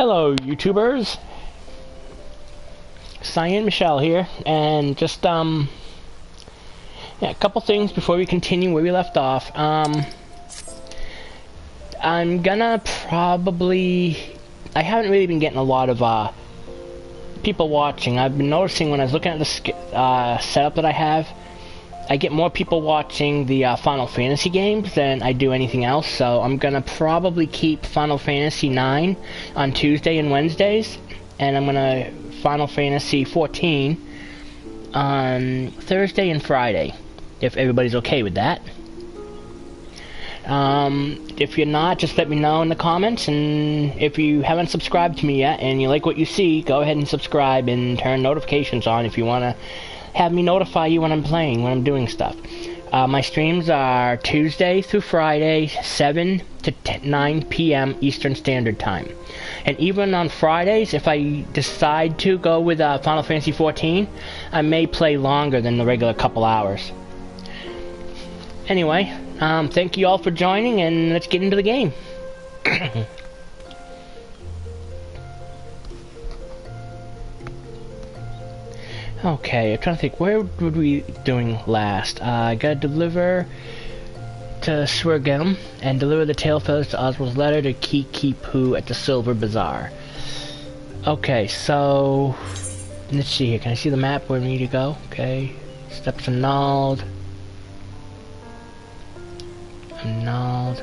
Hello, YouTubers. Cyan Michelle here, and just yeah, a couple things before we continue where we left off. I'm gonna probably. I haven't really been getting a lot of people watching. I've been noticing when I was looking at the setup that I have, I get more people watching the Final Fantasy games than I do anything else, so I'm gonna probably keep Final Fantasy 9 on Tuesday and Wednesdays, and I'm gonna Final Fantasy 14 on Thursday and Friday, if everybody's okay with that. If you're not, just let me know in the comments, and if you haven't subscribed to me yet and you like what you see, go ahead and subscribe and turn notifications on if you want to have me notify you when I'm playing, when I'm doing stuff. My streams are Tuesday through Friday, 7 to 9 p.m. Eastern Standard Time. And even on Fridays, if I decide to go with Final Fantasy 14, I may play longer than the regular couple hours. Anyway, thank you all for joining, and let's get into the game. Okay, I'm trying to think, where were we doing last? I gotta deliver to Swergem and deliver the tail feathers to Oswald's letter to Kiki Poo at the Silver Bazaar. Okay, so let's see here. Can I see the map where we need to go? Okay, steps annulled. Annulled.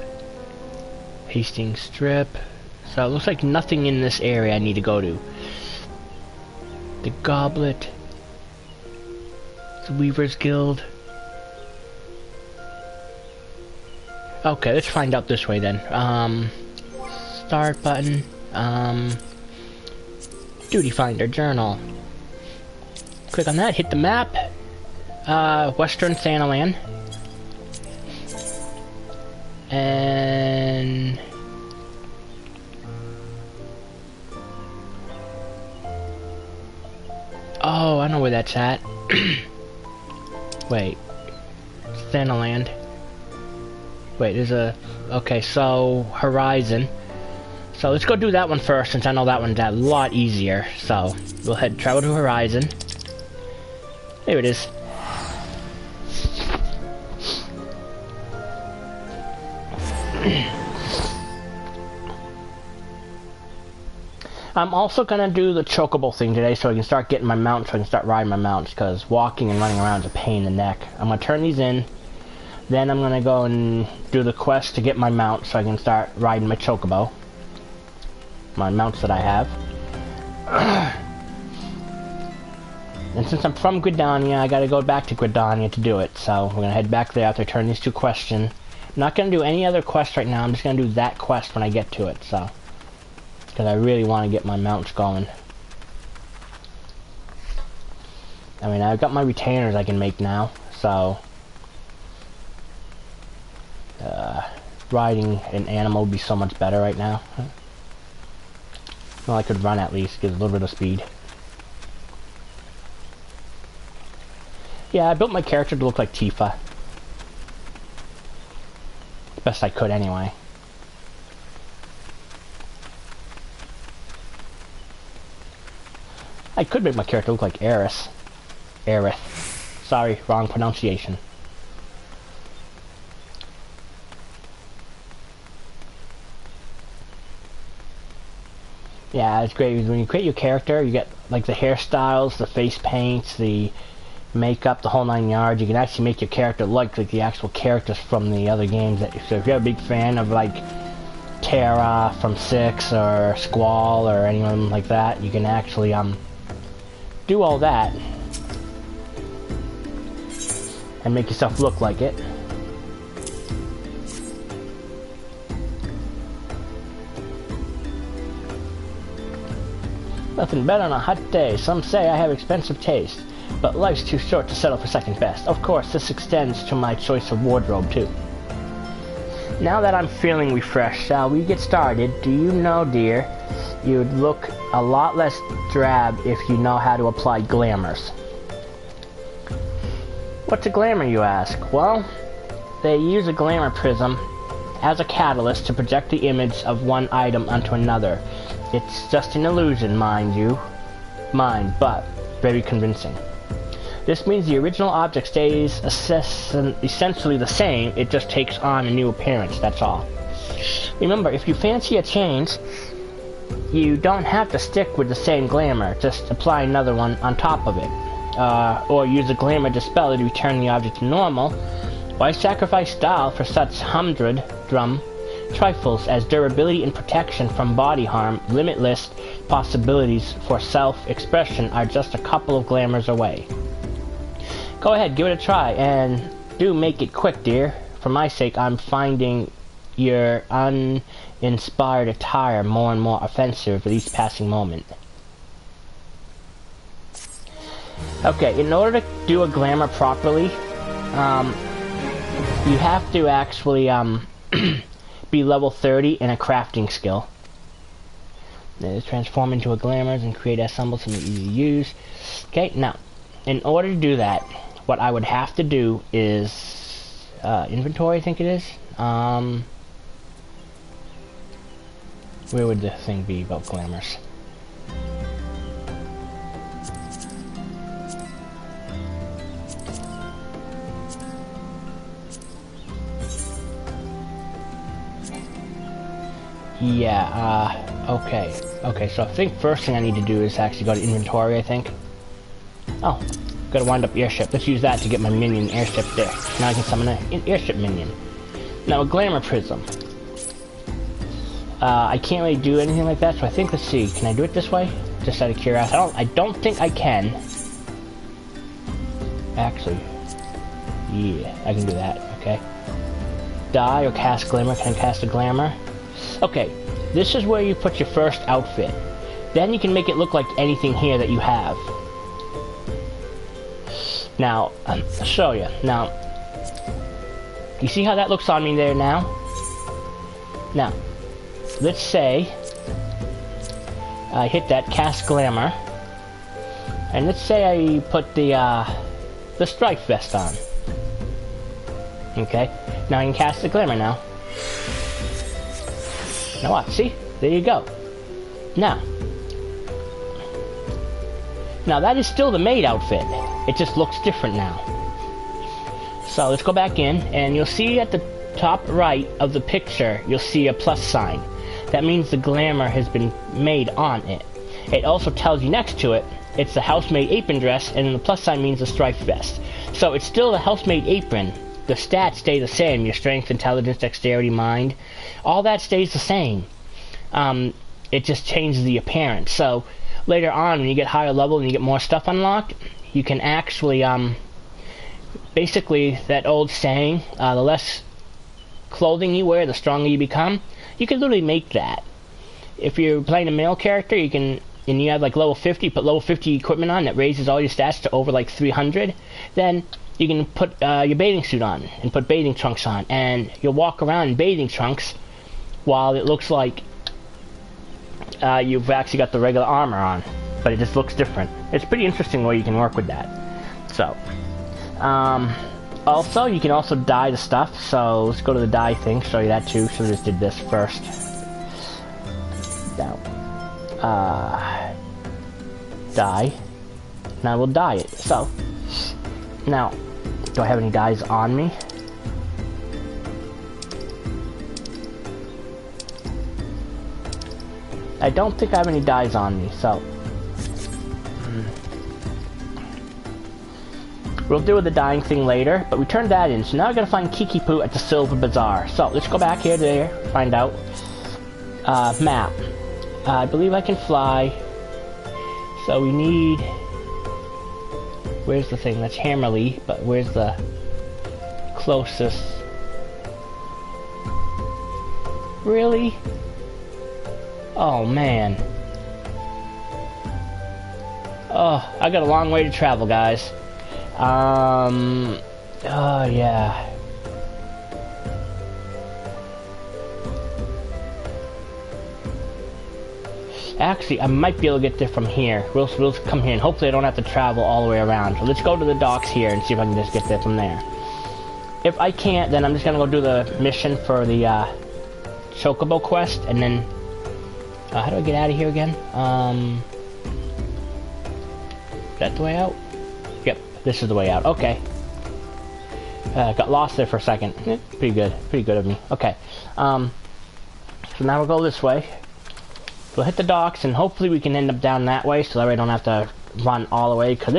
Hastings Strip. So it looks like nothing in this area I need to go to. The Goblet. The Weaver's Guild. Okay, let's find out this way then. Start button. Duty Finder Journal. Click on that, hit the map. Western Thanalan. And oh, I know where that's at. Wait, Thanaland. Wait, there's a... Okay, so Horizon. So let's go do that one first, since I know that one's a lot easier. So we'll travel to Horizon. There it is. I'm also gonna do the chocobo thing today, so I can start getting my mount, so I can start riding my mounts, because walking and running around is a pain in the neck. I'm gonna turn these in, then I'm gonna go and do the quest to get my mount, so I can start riding my chocobo. My mounts that I have. And since I'm from Gridania, I gotta go back to Gridania to do it, so we're gonna head back there after I turn these two quests in. I'm not gonna do any other quest right now, I'm just gonna do that quest when I get to it, so. Because I really want to get my mounts going. I mean, I've got my retainers I can make now, so riding an animal would be so much better right now. Well, I could run at least, get a little bit of speed. Yeah, I built my character to look like Tifa. Best I could anyway. I could make my character look like Aerith. Aerith. Sorry, wrong pronunciation. Yeah, it's great. When you create your character, you get like the hairstyles, the face paints, the makeup, the whole 9 yards. You can actually make your character look like the actual characters from the other games. So if you're a big fan of like Terra from 6 or Squall or anyone like that, you can actually do all that and make yourself look like it. Nothing better on a hot day. Some say I have expensive taste, but life's too short to settle for second best. Of course, this extends to my choice of wardrobe too. Now that I'm feeling refreshed, shall we get started? Do you know, dear, you'd look a lot less drab if you know how to apply glamours. What's a glamour, you ask? Well, they use a glamour prism as a catalyst to project the image of one item onto another. It's just an illusion, mind you. But very convincing. This means the original object stays essentially the same, it just takes on a new appearance, that's all. Remember, if you fancy a change, you don't have to stick with the same glamour, just apply another one on top of it. Or use a glamour dispel to return the object to normal. Why sacrifice style for such humdrum trifles as durability and protection from body harm? Limitless possibilities for self-expression are just a couple of glamours away. Go ahead, give it a try, and do make it quick, dear. For my sake, I'm finding your uninspired attire more and more offensive with each passing moment. Okay, in order to do a glamour properly, you have to actually be level 30 in a crafting skill. Transform into a glamour and create a symbol to make easy to use. Okay, now, in order to do that, what I would have to do is inventory, I think it is. Where would the thing be about glamours? Yeah, okay. Okay, so I think first thing I need to do is actually go to inventory, I think. Oh, gotta wind up airship. Let's use that to get my minion airship there. Now I can summon an airship minion. Now a glamour prism. I can't really do anything like that, so I think, let's see, can I do it this way? Just out of curiosity. I don't think I can. Actually, yeah, I can do that, okay. Die or cast glamour. Can I cast a glamour? Okay, this is where you put your first outfit. Then you can make it look like anything here that you have. Now, I'll show you. Now, you see how that looks on me there now? Now, let's say I hit that cast glamour, and let's say I put the strife vest on. Okay, now I can cast the glamour now. Now what? See? There you go. Now that is still the maid outfit. It just looks different now. So let's go back in, and you'll see at the top right of the picture, you'll see a plus sign. That means the glamour has been made on it. It also tells you next to it, it's the housemaid apron dress, and the plus sign means the strife vest. So it's still the housemaid apron. The stats stay the same. Your strength, intelligence, dexterity, mind, all that stays the same. It just changes the appearance. So later on, when you get higher level and you get more stuff unlocked, you can actually, basically that old saying, the less clothing you wear, the stronger you become. You can literally make that. If you're playing a male character, you can, and you have like level 50, put level 50 equipment on that raises all your stats to over like 300, then you can put your bathing suit on and put bathing trunks on, and you'll walk around in bathing trunks while it looks like you've actually got the regular armor on, but it just looks different. It's pretty interesting where you can work with that. So, also, you can also dye the stuff, so let's go to the dye thing, show you that too. So we just did this first. Now, dye. Now we'll dye it. So, now, do I have any dyes on me? I don't think I have any dyes on me, so we'll do the dyeing thing later, but we turned that in, so now I gotta find Kiki Poo at the Silver Bazaar. So let's go back here to there, find out. Map. I believe I can fly. So we need, where's the thing? That's Hammerley, but where's the closest? Really? Oh man. Oh, I got a long way to travel, guys. Oh yeah. Actually, I might be able to get there from here. We'll come here, and hopefully I don't have to travel all the way around. So let's go to the docks here and see if I can just get there from there. If I can't, then I'm just gonna go do the mission for the Chocobo quest, and then How do I get out of here again? Is that the way out? Yep, this is the way out. Okay. Got lost there for a second. Pretty good. Pretty good of me. Okay. So now we'll go this way. We'll hit the docks, and hopefully we can end up down that way, so that way I don't have to run all the way, because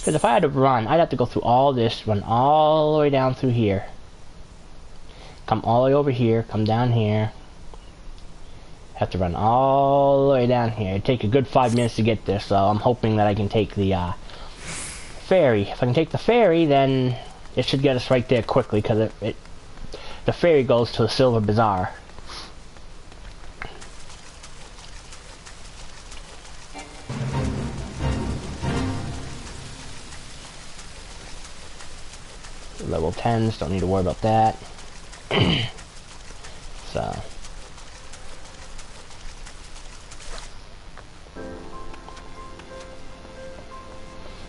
if I had to run, I'd have to go through all this, run all the way down through here. Come all the way over here, come down here. Have to run all the way down here. It'd take a good 5 minutes to get there, so I'm hoping that I can take the ferry. If I can take the ferry, then it should get us right there quickly, because the ferry goes to the Silver Bazaar. Level 10s, don't need to worry about that. So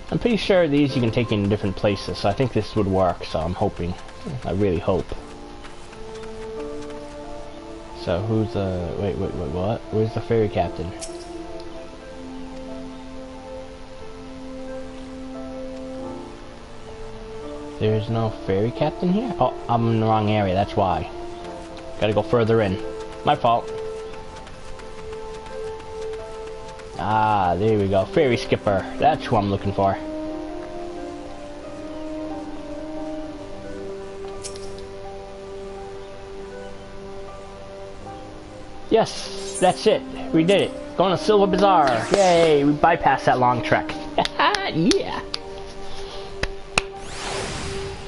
I'm pretty sure these you can take in different places, so I think this would work, so I'm hoping. I really hope. So who's the... wait, what? Where's the ferry captain? There's no ferry captain here? Oh, I'm in the wrong area, that's why. Gotta go further in. My fault. Ah, there we go. Ferry skipper. That's who I'm looking for. Yes, that's it. We did it. Going to Silver Bazaar. Yay, we bypassed that long trek. Yeah.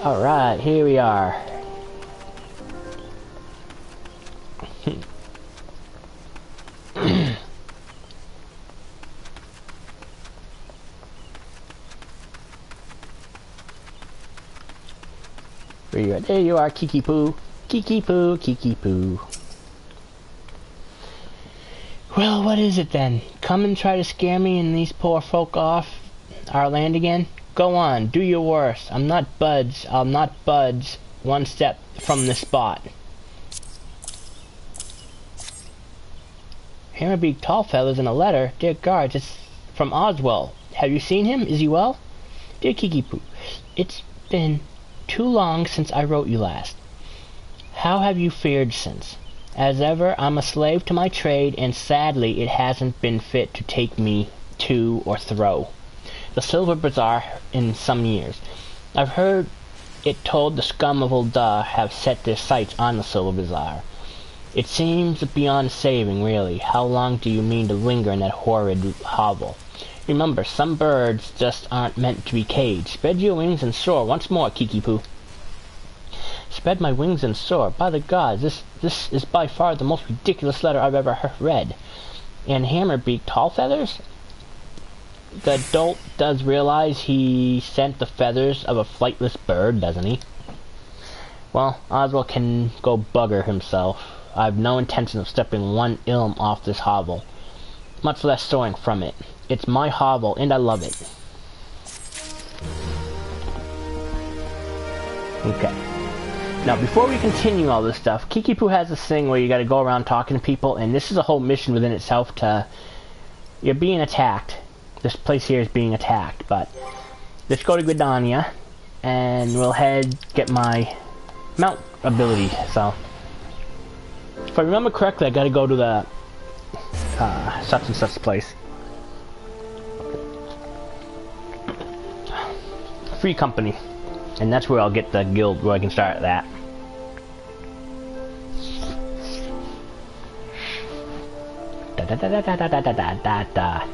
Alright, here we are. Where you at? There you are, Kiki Poo. Kiki Poo, Kiki Poo. Well, what is it then? Come and try to scare me and these poor folk off our land again? Go on, do your worst. I'll not budge one step from this spot. Hammerbeak Tallfeather's in a letter. Dear guards, it's from Oswell. Have you seen him? Is he well? Dear Kiki Poo, it's been too long since I wrote you last. How have you fared since? As ever, I'm a slave to my trade, and sadly it hasn't been fit to take me to or throw the Silver Bazaar in some years. I've heard it told the scum of Ul'dah have set their sights on the Silver Bazaar. It seems beyond saving, really. How long do you mean to linger in that horrid hovel? Remember, some birds just aren't meant to be caged. Spread your wings and soar once more, Kiki Poo. Spread my wings and soar. By the gods, this is by far the most ridiculous letter I've ever read. And Hammerbeak Tallfeathers? The dolt does realize he sent the feathers of a flightless bird, doesn't he? Well, Oswald can go bugger himself. I have no intention of stepping one ilm off this hovel, much less soaring from it. It's my hovel, and I love it. Okay. Now, before we continue all this stuff, Kiki Poo has this thing where you gotta go around talking to people, and this is a whole mission within itself to... You're being attacked. This place here is being attacked, but... Let's go to Gridania, and we'll get my mount ability, so... If I remember correctly, I gotta go to the... such and such place. Free company. And that's where I'll get the guild, where I can start that. Da da da da da da da da da da.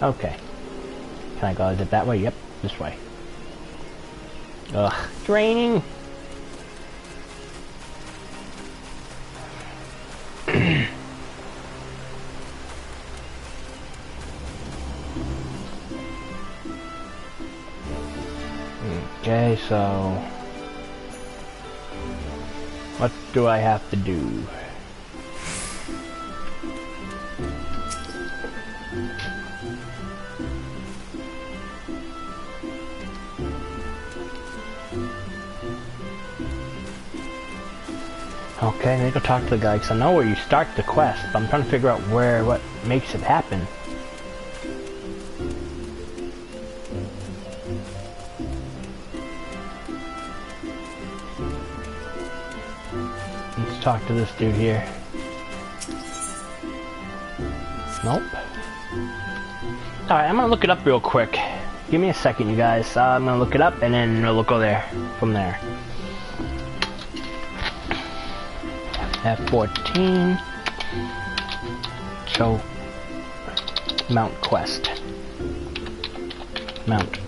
Okay. Can I go? Is it that way? Yep, this way. Ugh, draining. Okay, so what do I have to do? Okay, let me go talk to the guy, because I know where you start the quest, but I'm trying to figure out what makes it happen. Let's talk to this dude here. Nope. Alright, I'm gonna look it up real quick. Give me a second, you guys. I'm gonna look it up, and then we'll go there, from there. ff14 show mount quest. Mount.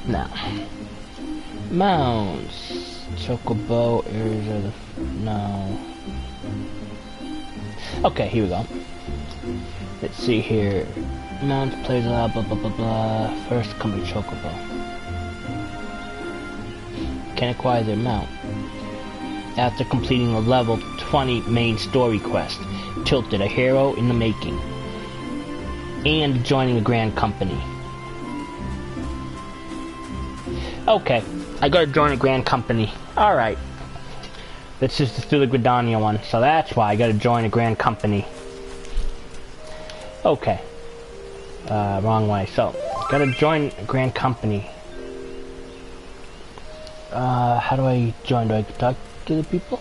Now mounts. Chocobo areas of the no. Okay, here we go. Let's see here. Mounts plays blah blah blah blah blah. First company Chocobo. Can acquire their mount after completing the level 20 main story quest, Tilted, a hero in the making, and joining the Grand Company. Okay, I gotta join a Grand Company. Alright. This is the Gridania one, so that's why I gotta join a Grand Company. Okay. Wrong way. So, gotta join a Grand Company. How do I join? Do I talk to the people?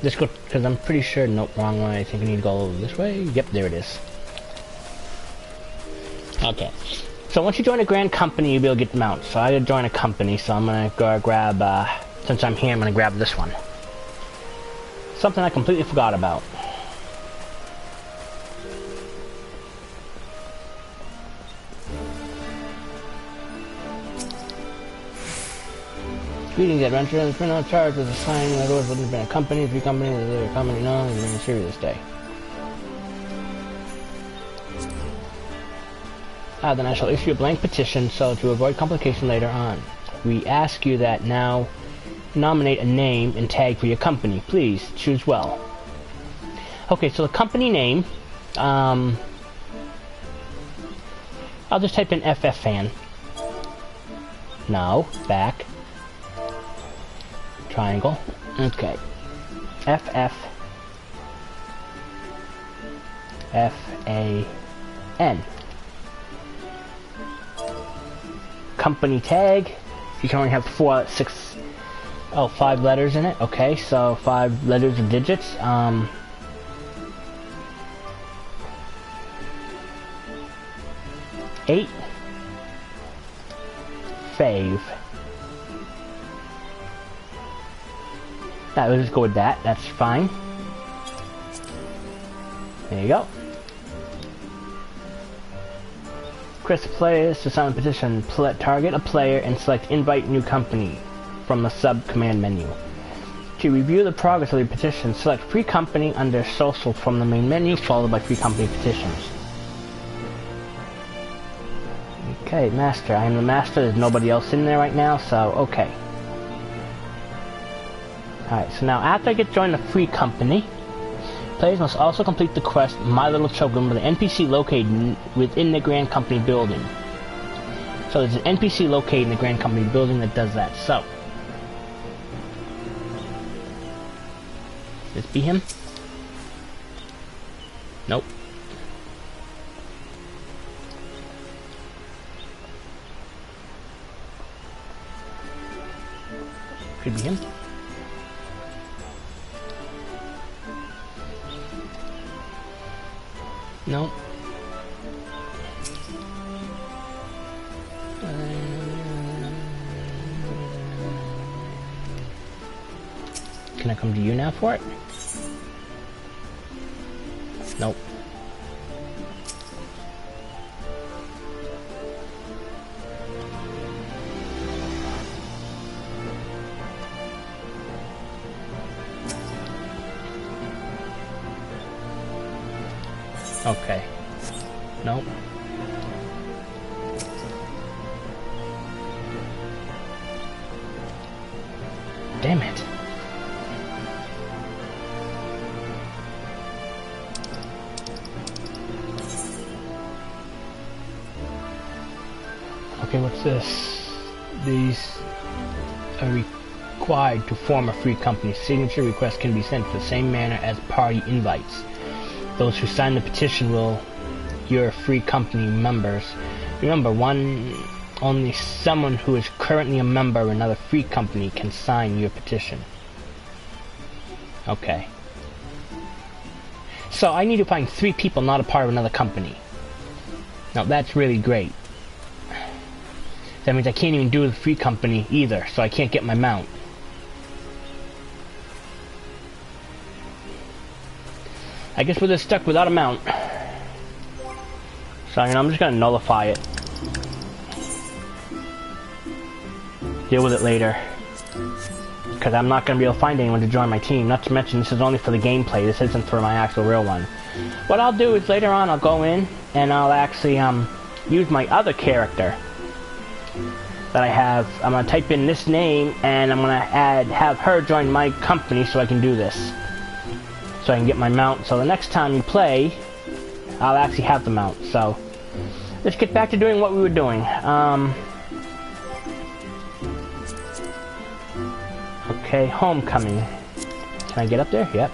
Let's go, because I'm pretty sure, nope, wrong way. I think I need to go this way. Yep, there it is. Okay. So once you join a Grand Company, you'll be able to get mounts. So I gotta join a company, so I'm gonna go grab, since I'm here, I'm gonna grab this one. Something I completely forgot about. Greetings, adventure. The friend on charge was assigning the doors within a company. Three companies, the company known as being serious this day. Then I shall issue a blank petition so to avoid complication later on. We ask you that now nominate a name and tag for your company. Please choose well. Okay, so the company name, I'll just type in ff14. No, back. Triangle. Okay. ff14. Company tag. You can only have 5 letters in it. Okay, so 5 letters and digits. 8. 5. We'll just go with that. That's fine. There you go. Request players to sign a petition. Target a player and select Invite New Company from the sub-command menu. To review the progress of the petition, select Free Company under Social from the main menu, followed by Free Company Petitions. Okay, Master. I am the Master. There's nobody else in there right now, so okay. Alright, so now after I get joined the Free Company, players must also complete the quest My Little Children with an NPC located within the Grand Company building. So there's an NPC located in the Grand Company building that does that. So, this be him? Nope. Could be him. Nope. Can I come to you now for it? Nope. Okay. Nope. Damn it. Okay, what's this? These are required to form a free company. Signature requests can be sent the same manner as party invites. Those who sign the petition will your free company members. Remember, only someone who is currently a member of another free company can sign your petition. Okay. So I need to find 3 people not a part of another company. Now that's really great. That means I can't even do the free company either, so I can't get my mount. I guess we're just stuck without a mount. So I'm just gonna nullify it. Deal with it later. Because I'm not gonna be able to find anyone to join my team. Not to mention this is only for the gameplay, this isn't for my actual real one. What I'll do is later on I'll go in and I'll actually use my other character that I have. I'm gonna type in this name and I'm gonna have her join my company so I can do this. So I can get my mount. So the next time you play, I'll actually have the mount. So let's get back to doing what we were doing. Okay, homecoming. Can I get up there? Yep.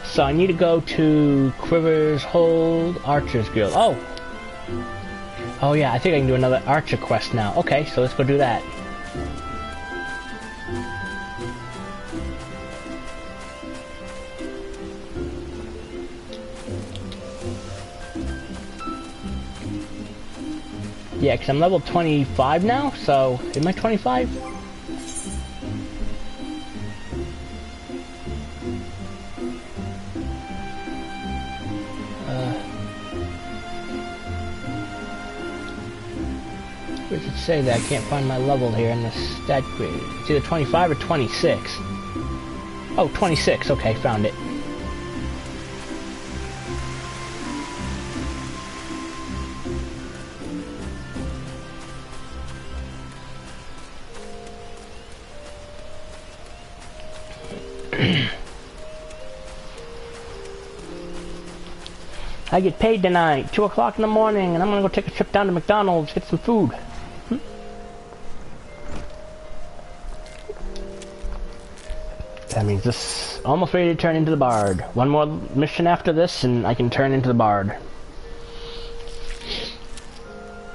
So I need to go to Quiver's Hold Archer's Guild. Oh yeah, I think I can do another Archer quest now. Okay, so let's go do that. Yeah, because I'm level 25 now, so... Am I 25? Where does it say that? I can't find my level here in the stat grid. It's either 25 or 26. Oh, 26. Okay, found it. I get paid tonight, 2 o'clock in the morning, and I'm gonna go take a trip down to McDonald's, get some food. That means this almost ready to turn into the Bard. One more mission after this, and I can turn into the Bard.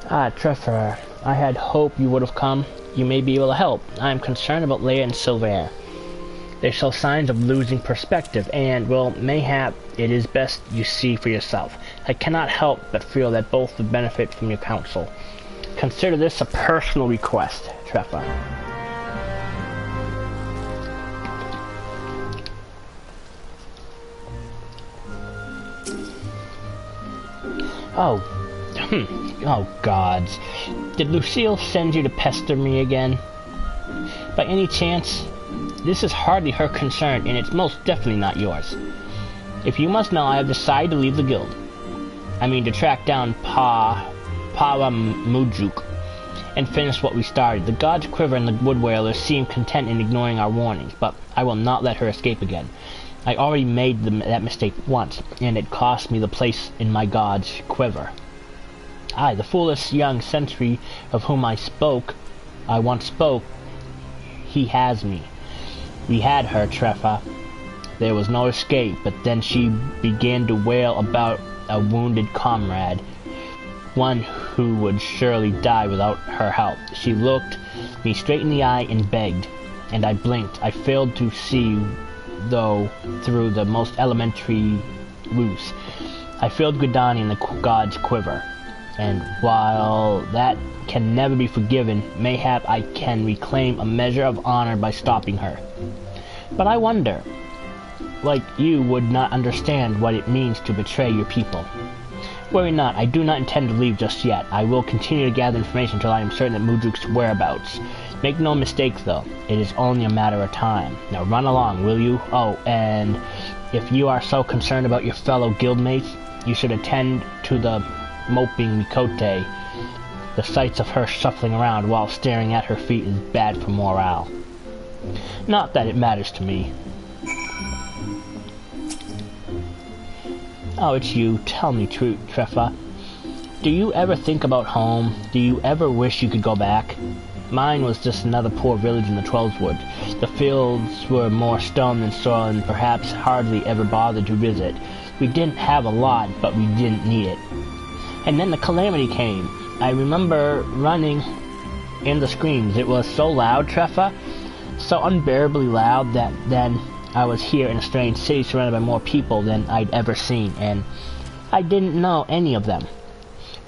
Ah, Trevor, I had hoped you would have come. You may be able to help. I am concerned about Leia and Sylvain. They show signs of losing perspective, and, well, mayhap it is best you see for yourself. I cannot help but feel that both would benefit from your counsel. Consider this a personal request, Treffa. Oh, gods. Did Lucille send you to pester me again? By any chance? This is hardly her concern, and it's most definitely not yours. If you must know, I have decided to leave the guild. I mean, to track down Mujuk and finish what we started. The God's Quiver and the Wood Whalers seem content in ignoring our warnings, but I will not let her escape again. I already made that mistake once, and it cost me the place in my God's Quiver. The foolish young sentry of whom I once spoke, he has me. We had her, Treffa. There was no escape, but then she began to wail about a wounded comrade, one who would surely die without her help. She looked me straight in the eye and begged, and I blinked. I failed to see, though, through the most elementary ruse. I failed Gridani in the God's Quiver, and while that can never be forgiven, mayhap I can reclaim a measure of honor by stopping her. But I wonder, like you would not understand what it means to betray your people. Worry not, I do not intend to leave just yet. I will continue to gather information until I am certain that Mudruk's whereabouts. Make no mistake though, it is only a matter of time. Now run along, will you? Oh, and if you are so concerned about your fellow guildmates, you should attend to the moping Mikote. The sights of her shuffling around while staring at her feet is bad for morale. Not that it matters to me. Oh, it's you. Tell me, Treffa. Do you ever think about home? Do you ever wish you could go back? Mine was just another poor village in the Trollswood. The fields were more stone than soil and perhaps hardly ever bothered to visit. We didn't have a lot, but we didn't need it. And then the calamity came. I remember running in the screams. It was so loud, Treffa, so unbearably loud that then I was here in a strange city surrounded by more people than I'd ever seen, and I didn't know any of them.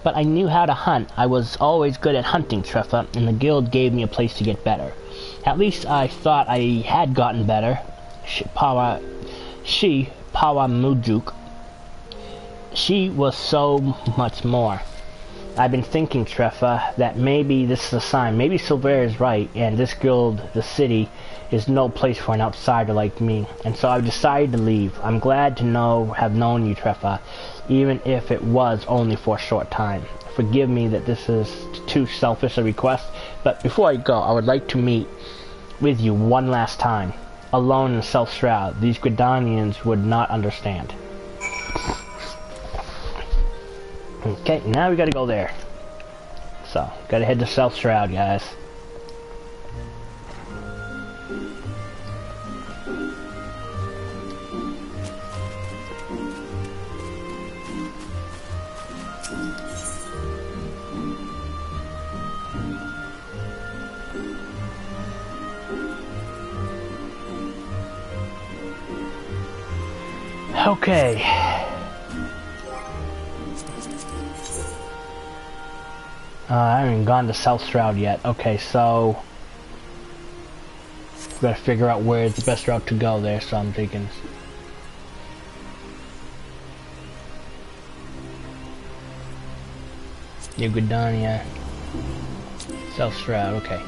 But I knew how to hunt. I was always good at hunting, Treffa, and the guild gave me a place to get better. At least I thought I had gotten better. Pawa Mujuk. She was so much more. I've been thinking, Treffa, that maybe this is a sign. Maybe Silver is right, and this guild, the city, is no place for an outsider like me. And so I've decided to leave. I'm glad to have known you, Treffa, even if it was only for a short time. Forgive me that this is too selfish a request, but before I go, I would like to meet with you one last time. Alone in Self-Shroud, these Gridanians would not understand. Okay, now we gotta go there. So, gotta head to Self-Shroud, guys. Okay. I haven't even gone to South Shroud yet. Okay, so we gotta figure out where's the best route to go there, so I'm thinking New Gridania, South Shroud, okay.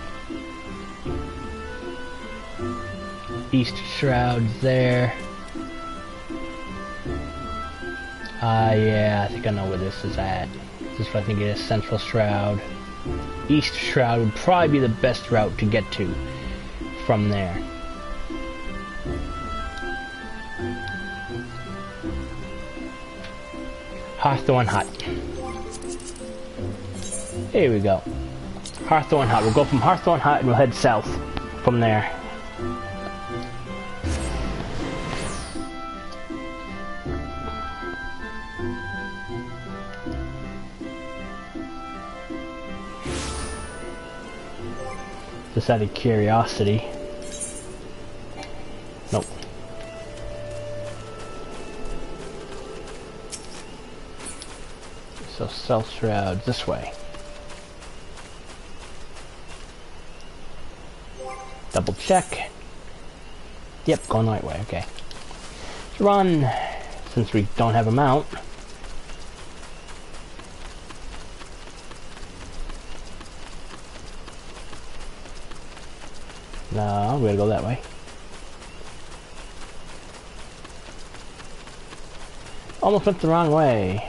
East Shroud's there. Yeah, I think I know where this is at. This is what I think it is, Central Shroud. East Shroud would probably be the best route to get to from there. Hawthorne Hut. Here we go. Hawthorne Hut. We'll go from Hawthorne Hut and we'll head south from there. Just out of curiosity. Nope. So South Shroud this way. Double check. Yep, going the right way, okay. Let's run, since we don't have a mount. No, we're gonna go that way. Almost went the wrong way.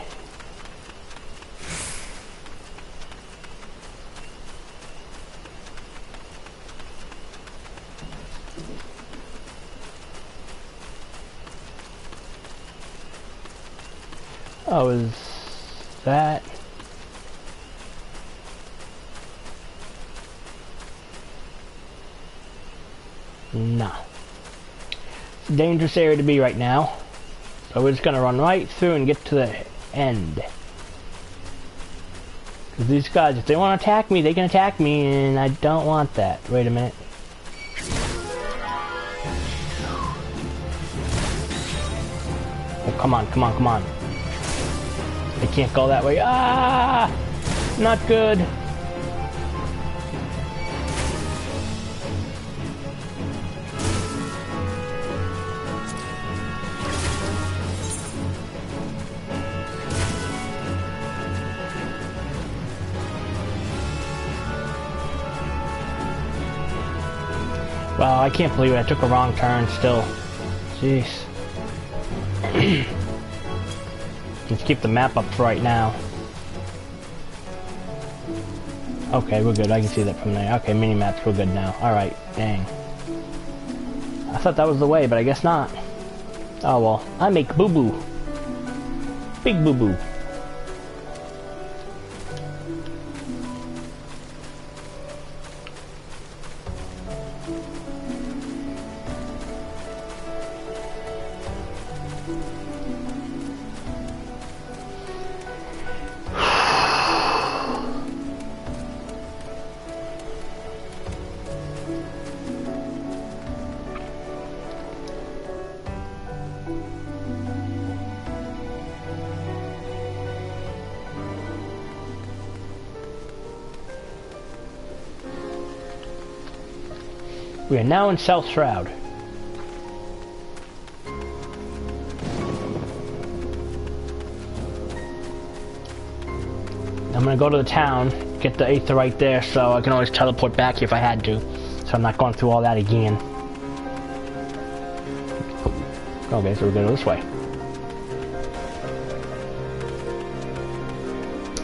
Oh, is that? No. It's a dangerous area to be right now. So we're just gonna run right through and get to the end. Because these guys, if they want to attack me, they can attack me, and I don't want that. Wait a minute. Oh, come on, come on, come on. I can't go that way. Ah! Not good. Wow, I can't believe it. I took a wrong turn still. Jeez. Let's keep the map up for right now. Okay, we're good. I can see that from there. Okay, mini-maps, we're good now. Alright, dang. I thought that was the way, but I guess not. Oh well, I make boo-boo. Big boo-boo. We are now in South Shroud. I'm gonna go to the town, get the Aether right there, so I can always teleport back here if I had to. So I'm not going through all that again. Okay, so we're gonna go this way.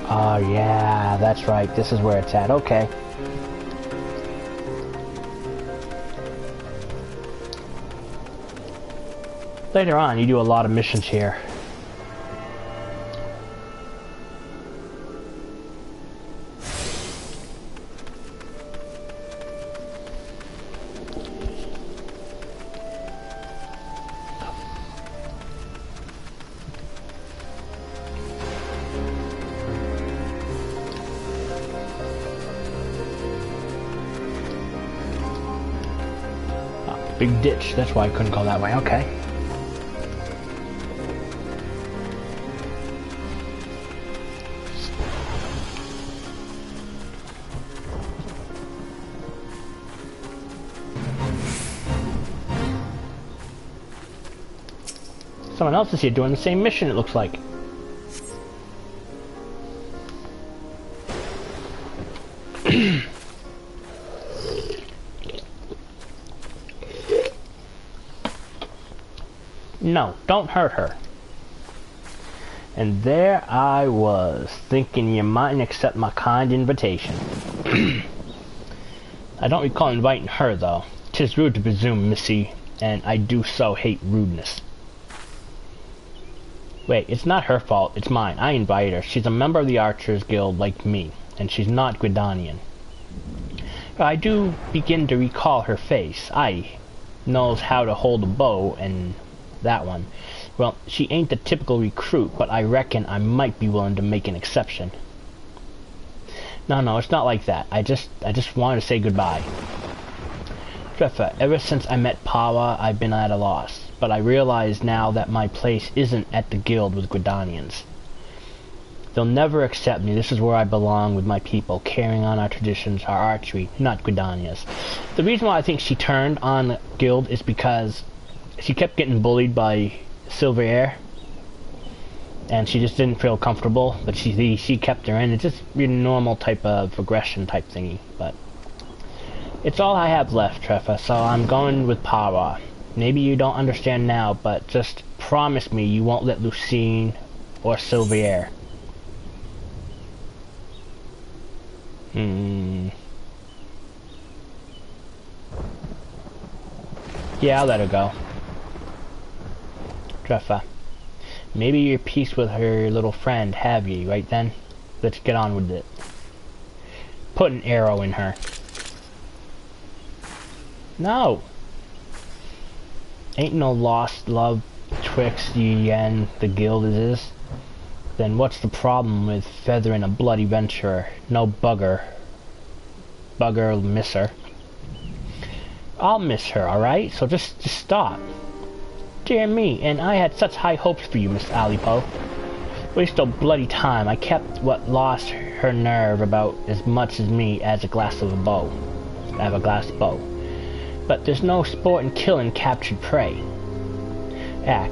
Oh yeah, that's right. This is where it's at. Okay. Later on, you do a lot of missions here. Oh, big ditch. That's why I couldn't go that way. Okay. Someone else is here doing the same mission, it looks like. No, don't hurt her. And there I was, thinking you mightn't accept my kind invitation. I don't recall inviting her, though. 'Tis rude to presume, missy, and I do so hate rudeness. Wait, it's not her fault, it's mine. I invited her. She's a member of the Archers Guild like me, and she's not Guidanian. I do begin to recall her face. I knows how to hold a bow, and that one. Well, she ain't the typical recruit, but I reckon I might be willing to make an exception. No, it's not like that. I just wanted to say goodbye. Treffer, ever since I met Pawa, I've been at a loss. But I realize now that my place isn't at the guild with Guidanians. They'll never accept me. This is where I belong with my people, carrying on our traditions, our archery, not Guidania's. The reason why I think she turned on the guild is because she kept getting bullied by Silverair, and she just didn't feel comfortable, but she kept her in. It's just a normal type of aggression type thingy, but it's all I have left, Treffer, so I'm going with Pawa. Maybe you don't understand now, but just promise me you won't let Lucine or Silverair. Yeah, I'll let her go. Treffer, maybe you're peace with her little friend, have ye, right then? Let's get on with it. Put an arrow in her. No! Ain't no lost love twixt ye and the guild is. Then what's the problem with feathering a bloody venturer? No bugger'll miss her. I'll miss her, alright? So just stop. Dear me, and I had such high hopes for you, Miss Alipo. Waste no bloody time. I kept what lost her nerve about as much as me as a glass of a bow. But there's no sport in killing captured prey. Ack,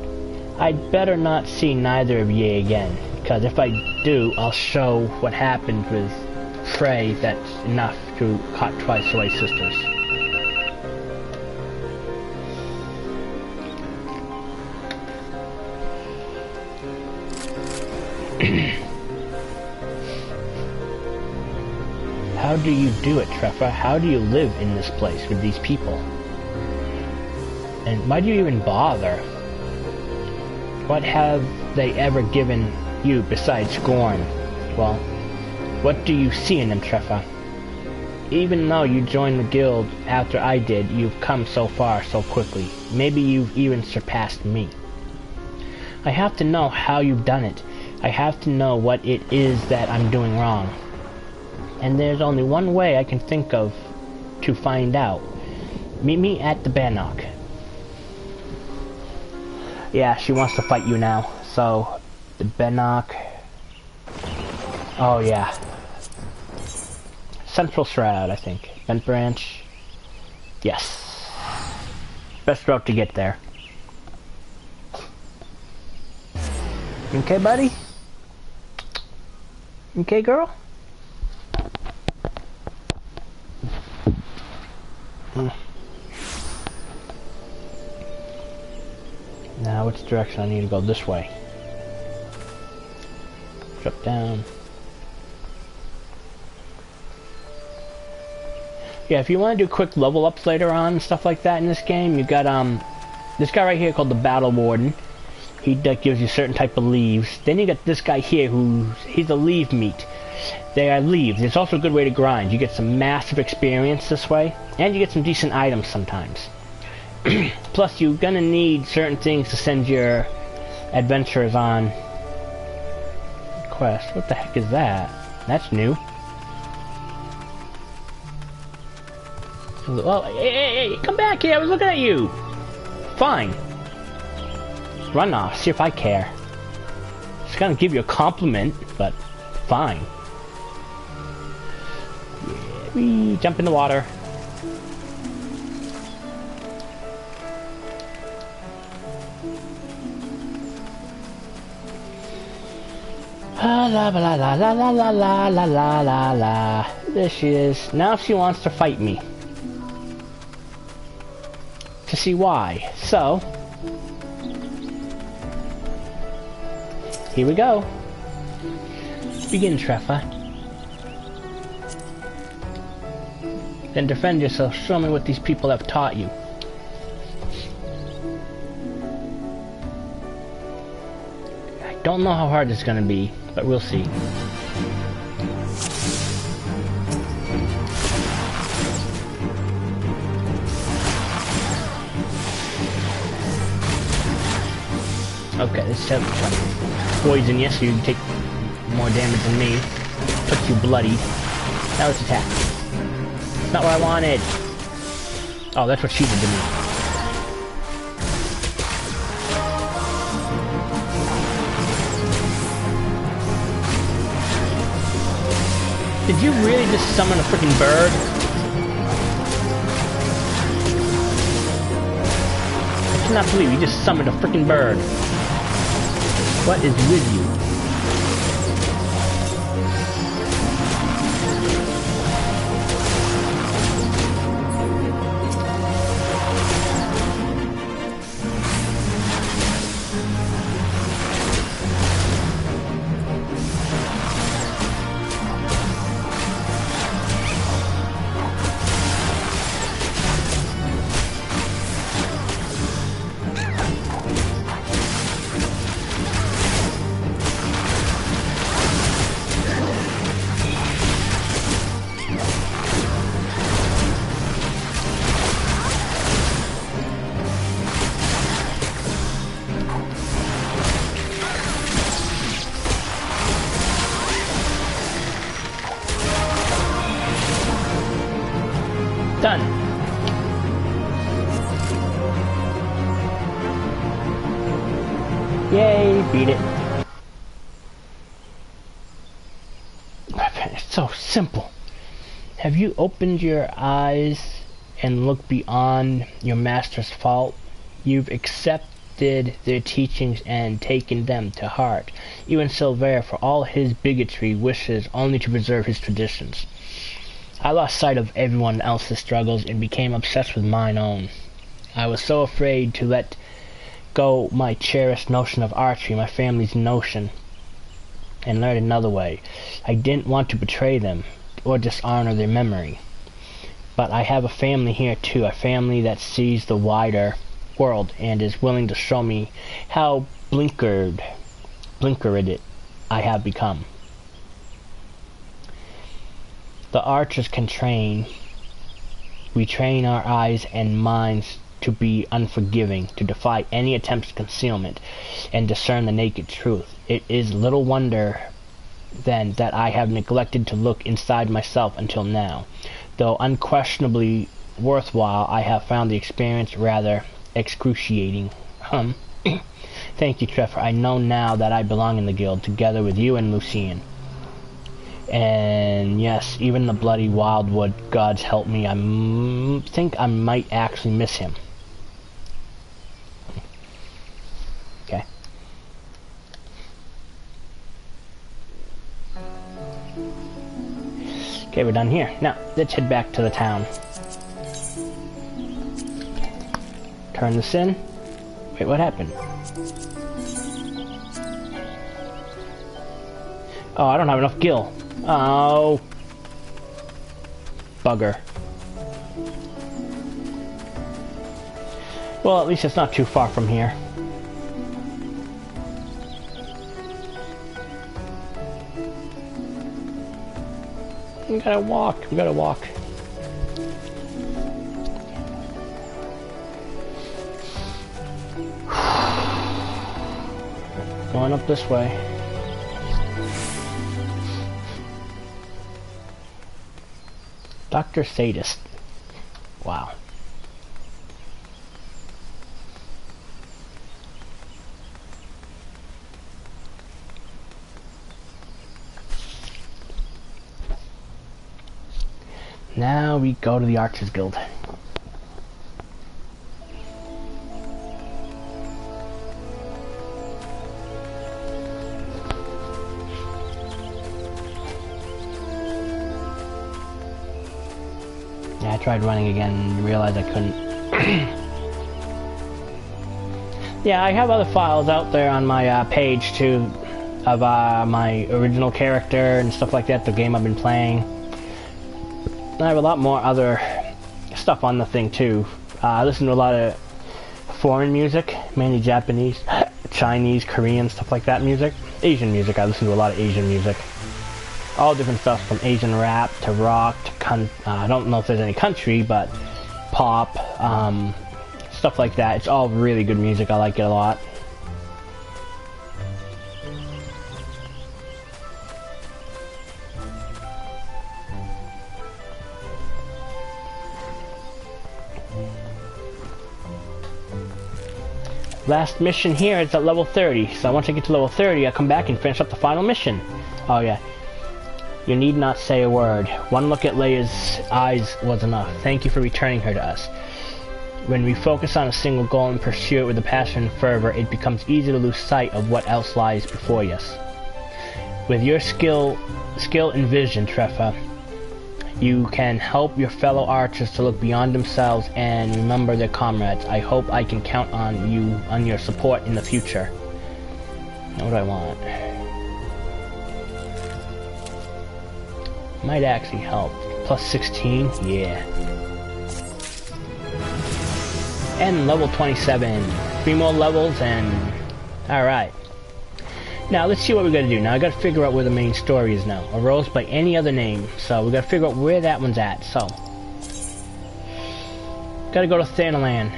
I'd better not see neither of ye again, because if I do, I'll show what happens with prey that's enough to cut twice away sisters. How do you do it, Treffer? How do you live in this place with these people? And why do you even bother? What have they ever given you besides scorn? Well, what do you see in them, Treffer? even though you joined the guild after I did, you've come so far so quickly. Maybe you've even surpassed me. I have to know how you've done it. I have to know what it is that I'm doing wrong. And there's only one way I can think of to find out. Meet me at the Bannock. Yeah, she wants to fight you now. So, the Bannock. Oh yeah. Central Shroud, I think. Bent Branch. Yes. Best route to get there. Okay, buddy? Okay, girl? Now, which direction I need to go? This way. Drop down. Yeah, if you want to do quick level ups later on and stuff like that in this game, you got this guy right here called the Battle Warden. He gives you certain type of leaves. Then you got this guy here he's a leaf meat. They are leaves. It's also a good way to grind. You get some massive experience this way, and you get some decent items sometimes. Plus, you're gonna need certain things to send your adventurers on quest. What the heck is that? That's new. Oh, hey, come back here, I was looking at you! Fine. Run off, see if I care. Just gonna give you a compliment, but fine. Yeah, wee, jump in the water. La la la la la la la la la la la la. There she is. Now she wants to fight me. To see why. So, here we go. Begin, Treffer. Then defend yourself. Show me what these people have taught you. I don't know how hard it's gonna be, but we'll see. Okay, this is poison, yes, so you take more damage than me. Puts you bloodied. Now let's attack. Not what I wanted. Oh, that's what she did to me. Did you really just summon a freaking bird? I cannot believe you just summoned a freaking bird. What is with you? Done. Yay, beat it. It's so simple. Have you opened your eyes and looked beyond your master's fault? You've accepted their teachings and taken them to heart. Even Silver, for all his bigotry, wishes only to preserve his traditions. I lost sight of everyone else's struggles and became obsessed with mine own. I was so afraid to let go my cherished notion of archery, my family's notion, and learn another way. I didn't want to betray them or dishonor their memory. But I have a family here too, a family that sees the wider world and is willing to show me how blinkered I have become. The archers can train. We train our eyes and minds to be unforgiving, to defy any attempts at concealment, and discern the naked truth. It is little wonder, then, that I have neglected to look inside myself until now. Though unquestionably worthwhile, I have found the experience rather excruciating. Thank you, Trevor. I know now that I belong in the guild, together with you and Lucien. And yes, even the bloody wildwood gods help me. I think I might actually miss him. Okay. Okay, we're done here. Now, let's head back to the town. Turn this in. Wait, what happened? Oh, I don't have enough gil. Oh. Bugger. Well, at least it's not too far from here. We gotta walk. We gotta walk. Going up this way. Dr. Sadist. Wow. Now we go to the Archers Guild. Yeah, I tried running again and realized I couldn't. Yeah, I have other files out there on my page too of my original character and stuff like that, the game I've been playing. I have a lot more other stuff on the thing too. I listen to a lot of foreign music, mainly Japanese, Chinese, Korean, stuff like that music. Asian music, I listen to a lot of Asian music. All different stuff from Asian rap to rock to I don't know if there's any country, but pop, stuff like that. It's all really good music. I like it a lot. Last mission here is at level 30, so once I get to level 30, I come back and finish up the final mission. Oh yeah. You need not say a word. One look at Leia's eyes was enough. Thank you for returning her to us. When we focus on a single goal and pursue it with a passion and fervor, it becomes easy to lose sight of what else lies before us. With your skill and vision, Trefa, you can help your fellow archers to look beyond themselves and remember their comrades. I hope I can count on you, on your support in the future. Now what do I want? Might actually help. Plus 16? Yeah. And level 27. 3 more levels and... Alright. Now, let's see what we gotta do. Now, I gotta figure out where the main story is now. Arose by any other name. So, we gotta figure out where that one's at. So. Gotta go to Thanalan.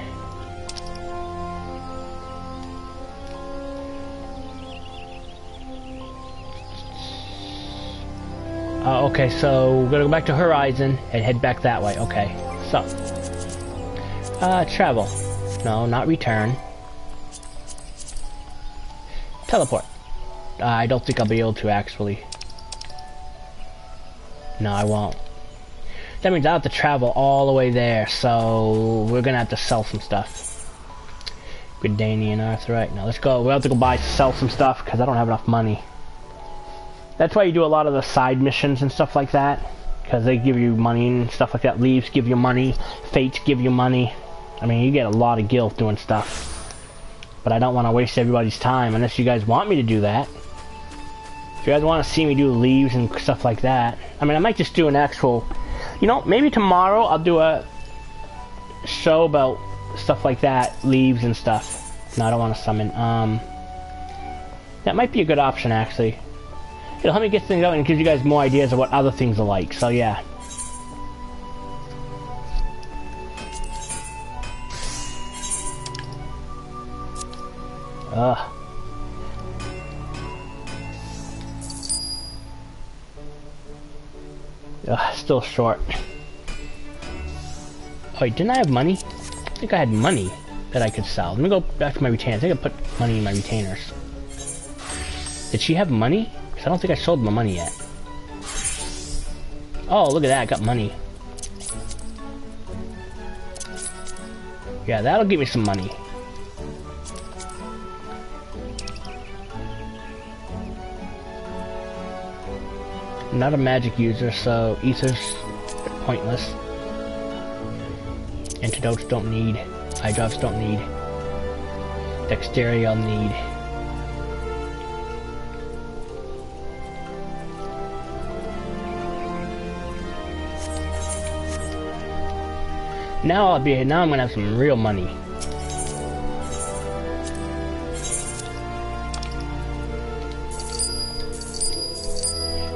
Okay, so we're gonna go back to Horizon and head back that way. Okay, so. Travel. No, not return. Teleport. I don't think I'll be able to, actually. No, I won't. That means I'll have to travel all the way there, so we're gonna have to sell some stuff. Gridanian Arthurite. Now, let's go. We'll have to go sell some stuff, because I don't have enough money. That's why you do a lot of the side missions and stuff like that, because they give you money and stuff like that. Leaves give you money, fates give you money. I mean, you get a lot of guilt doing stuff. But I don't want to waste everybody's time unless you guys want me to do that. If you guys want to see me do leaves and stuff like that, I mean, I might just do an actual, you know, maybe tomorrow I'll do a show about stuff like that, leaves and stuff. No, I don't want to summon. That might be a good option, actually. It'll help me get things out and give you guys more ideas of what other things are like, so yeah. Ugh. Still short. Oh, wait, didn't I have money? I think I had money that I could sell. Let me go back to my retainers. I think I put money in my retainers. Did she have money? Because I don't think I sold my money yet. Oh, look at that. I got money. Yeah, that'll give me some money. I'm not a magic user, so ethers are pointless. Antidotes don't need. Eye drops don't need. Dexterity I'll need. Now I'm gonna have some real money.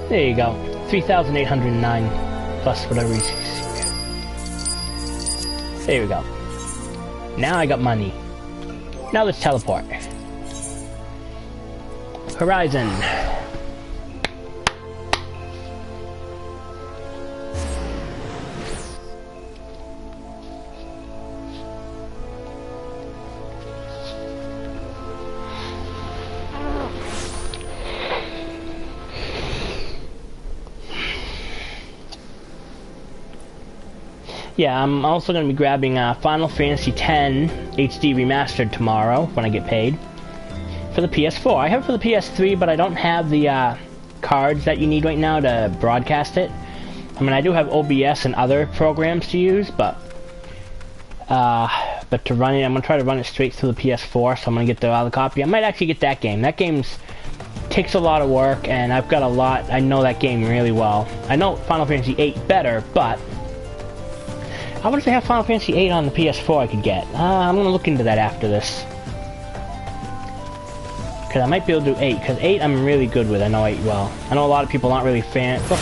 There you go. 3,809 plus whatever you see. There we go. Now I got money. Now let's teleport. Horizon. Yeah, I'm also going to be grabbing Final Fantasy X HD Remastered tomorrow when I get paid. For the PS4. I have it for the PS3, but I don't have the cards that you need right now to broadcast it. I mean, I do have OBS and other programs to use, but to run it, I'm going to try to run it straight through the PS4, so I'm going to get the other copy. I might actually get that game. That game takes a lot of work, and I've got a lot. I know that game really well. I know Final Fantasy VIII better, but I wonder if they have Final Fantasy VIII on the PS4 I could get. I'm going to look into that after this. Because I might be able to do 8, because 8 I'm really good with. I know 8 well. I know a lot of people aren't really fans. Well,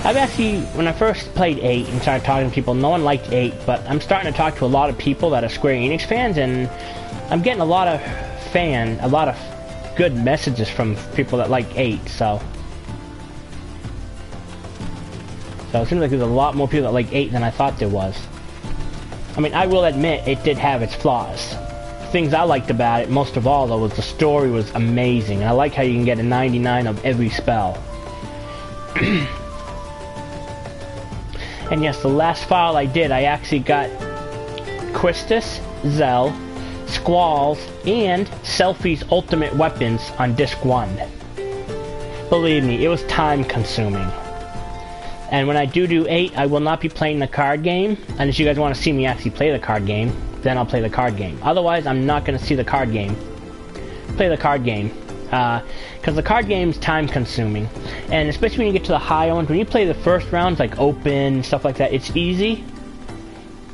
I've actually, when I first played 8 and started talking to people, no one liked 8, but I'm starting to talk to a lot of people that are Square Enix fans, and I'm getting a lot of good messages from people that like 8, so it seems like there's a lot more people that like 8 than I thought there was. I mean, I will admit, it did have its flaws. Things I liked about it, most of all, though, was the story was amazing. And I like how you can get a 99 of every spell. And yes, the last file I did, I actually got Quistis, Zell, Squalls, and Selphie's ultimate weapons on disc 1. Believe me, it was time consuming. And when I do 8, I will not be playing the card game, unless you guys want to see me actually play the card game, then I'll play the card game. Otherwise, I'm not going to see the card game. Play the card game. Because the card game's time consuming. And especially when you get to the higher ones, when you play the first rounds, like open, stuff like that, it's easy.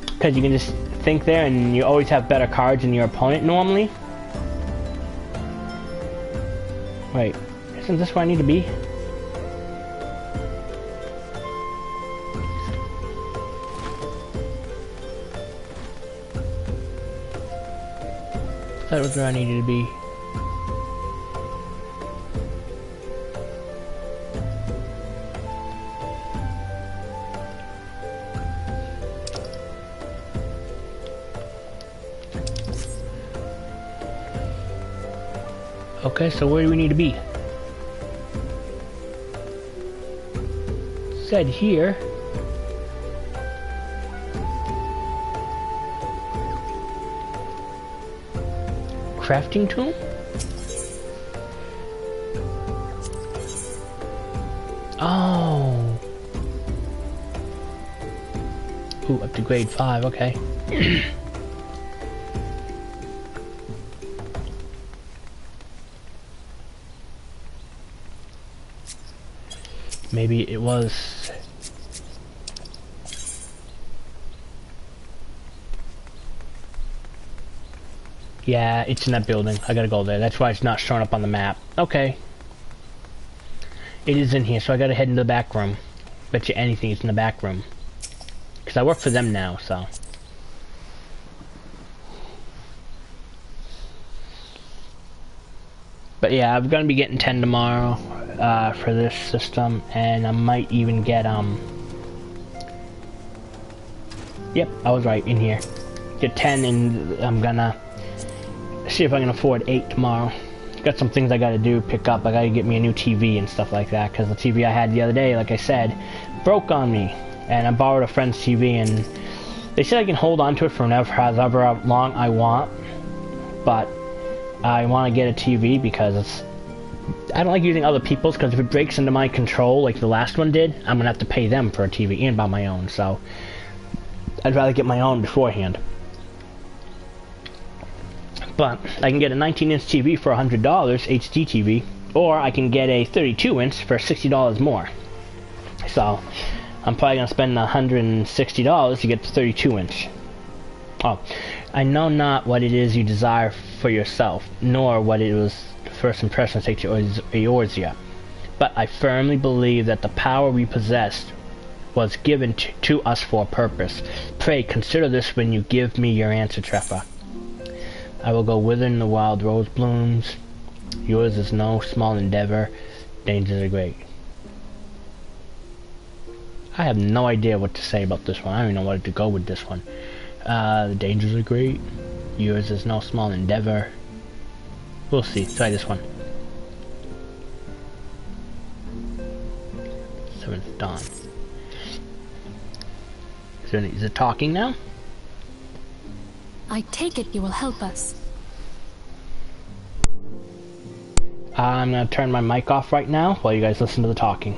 Because you can just think there, and you always have better cards than your opponent normally. Wait, isn't this where I need to be? That was where I needed to be. Okay, so where do we need to be? Said here. Crafting tool? Oh. Ooh, up to grade 5, okay. Maybe it was... Yeah, it's in that building. I gotta go there. That's why it's not showing up on the map. Okay. It is in here, so I gotta head into the back room. Bet you anything it's in the back room. Because I work for them now, so. But yeah, I'm gonna be getting 10 tomorrow for this system, and I might even get Yep, I was right, in here. Get 10, and I'm gonna see if I can afford 8 tomorrow. Got some things I gotta do, pick up. I gotta get me a new TV and stuff like that, because the TV I had the other day, like I said, broke on me. And I borrowed a friend's TV, and they said I can hold on to it for however long I want. But I want to get a TV because I don't like using other people's, because if it breaks into my control like the last one did, I'm gonna have to pay them for a TV and buy my own. So I'd rather get my own beforehand. But I can get a 19-inch TV for $100, HD TV, or I can get a 32-inch for $60 more. So I'm probably gonna spend $160 to get the 32-inch. Oh, I know not what it is you desire for yourself, nor what it was the first impression to take to Eorzea. But I firmly believe that the power we possessed was given to us for a purpose. Pray consider this when you give me your answer, Treffer. I will go whither in the wild rose blooms. Yours is no small endeavor. Dangers are great. I have no idea what to say about this one. I don't even know what to go with this one. The dangers are great. Yours is no small endeavor. We'll see. Try this one. Seventh Dawn. Is it talking now? I take it you will help us. I'm gonna turn my mic off right now while you guys listen to the talking.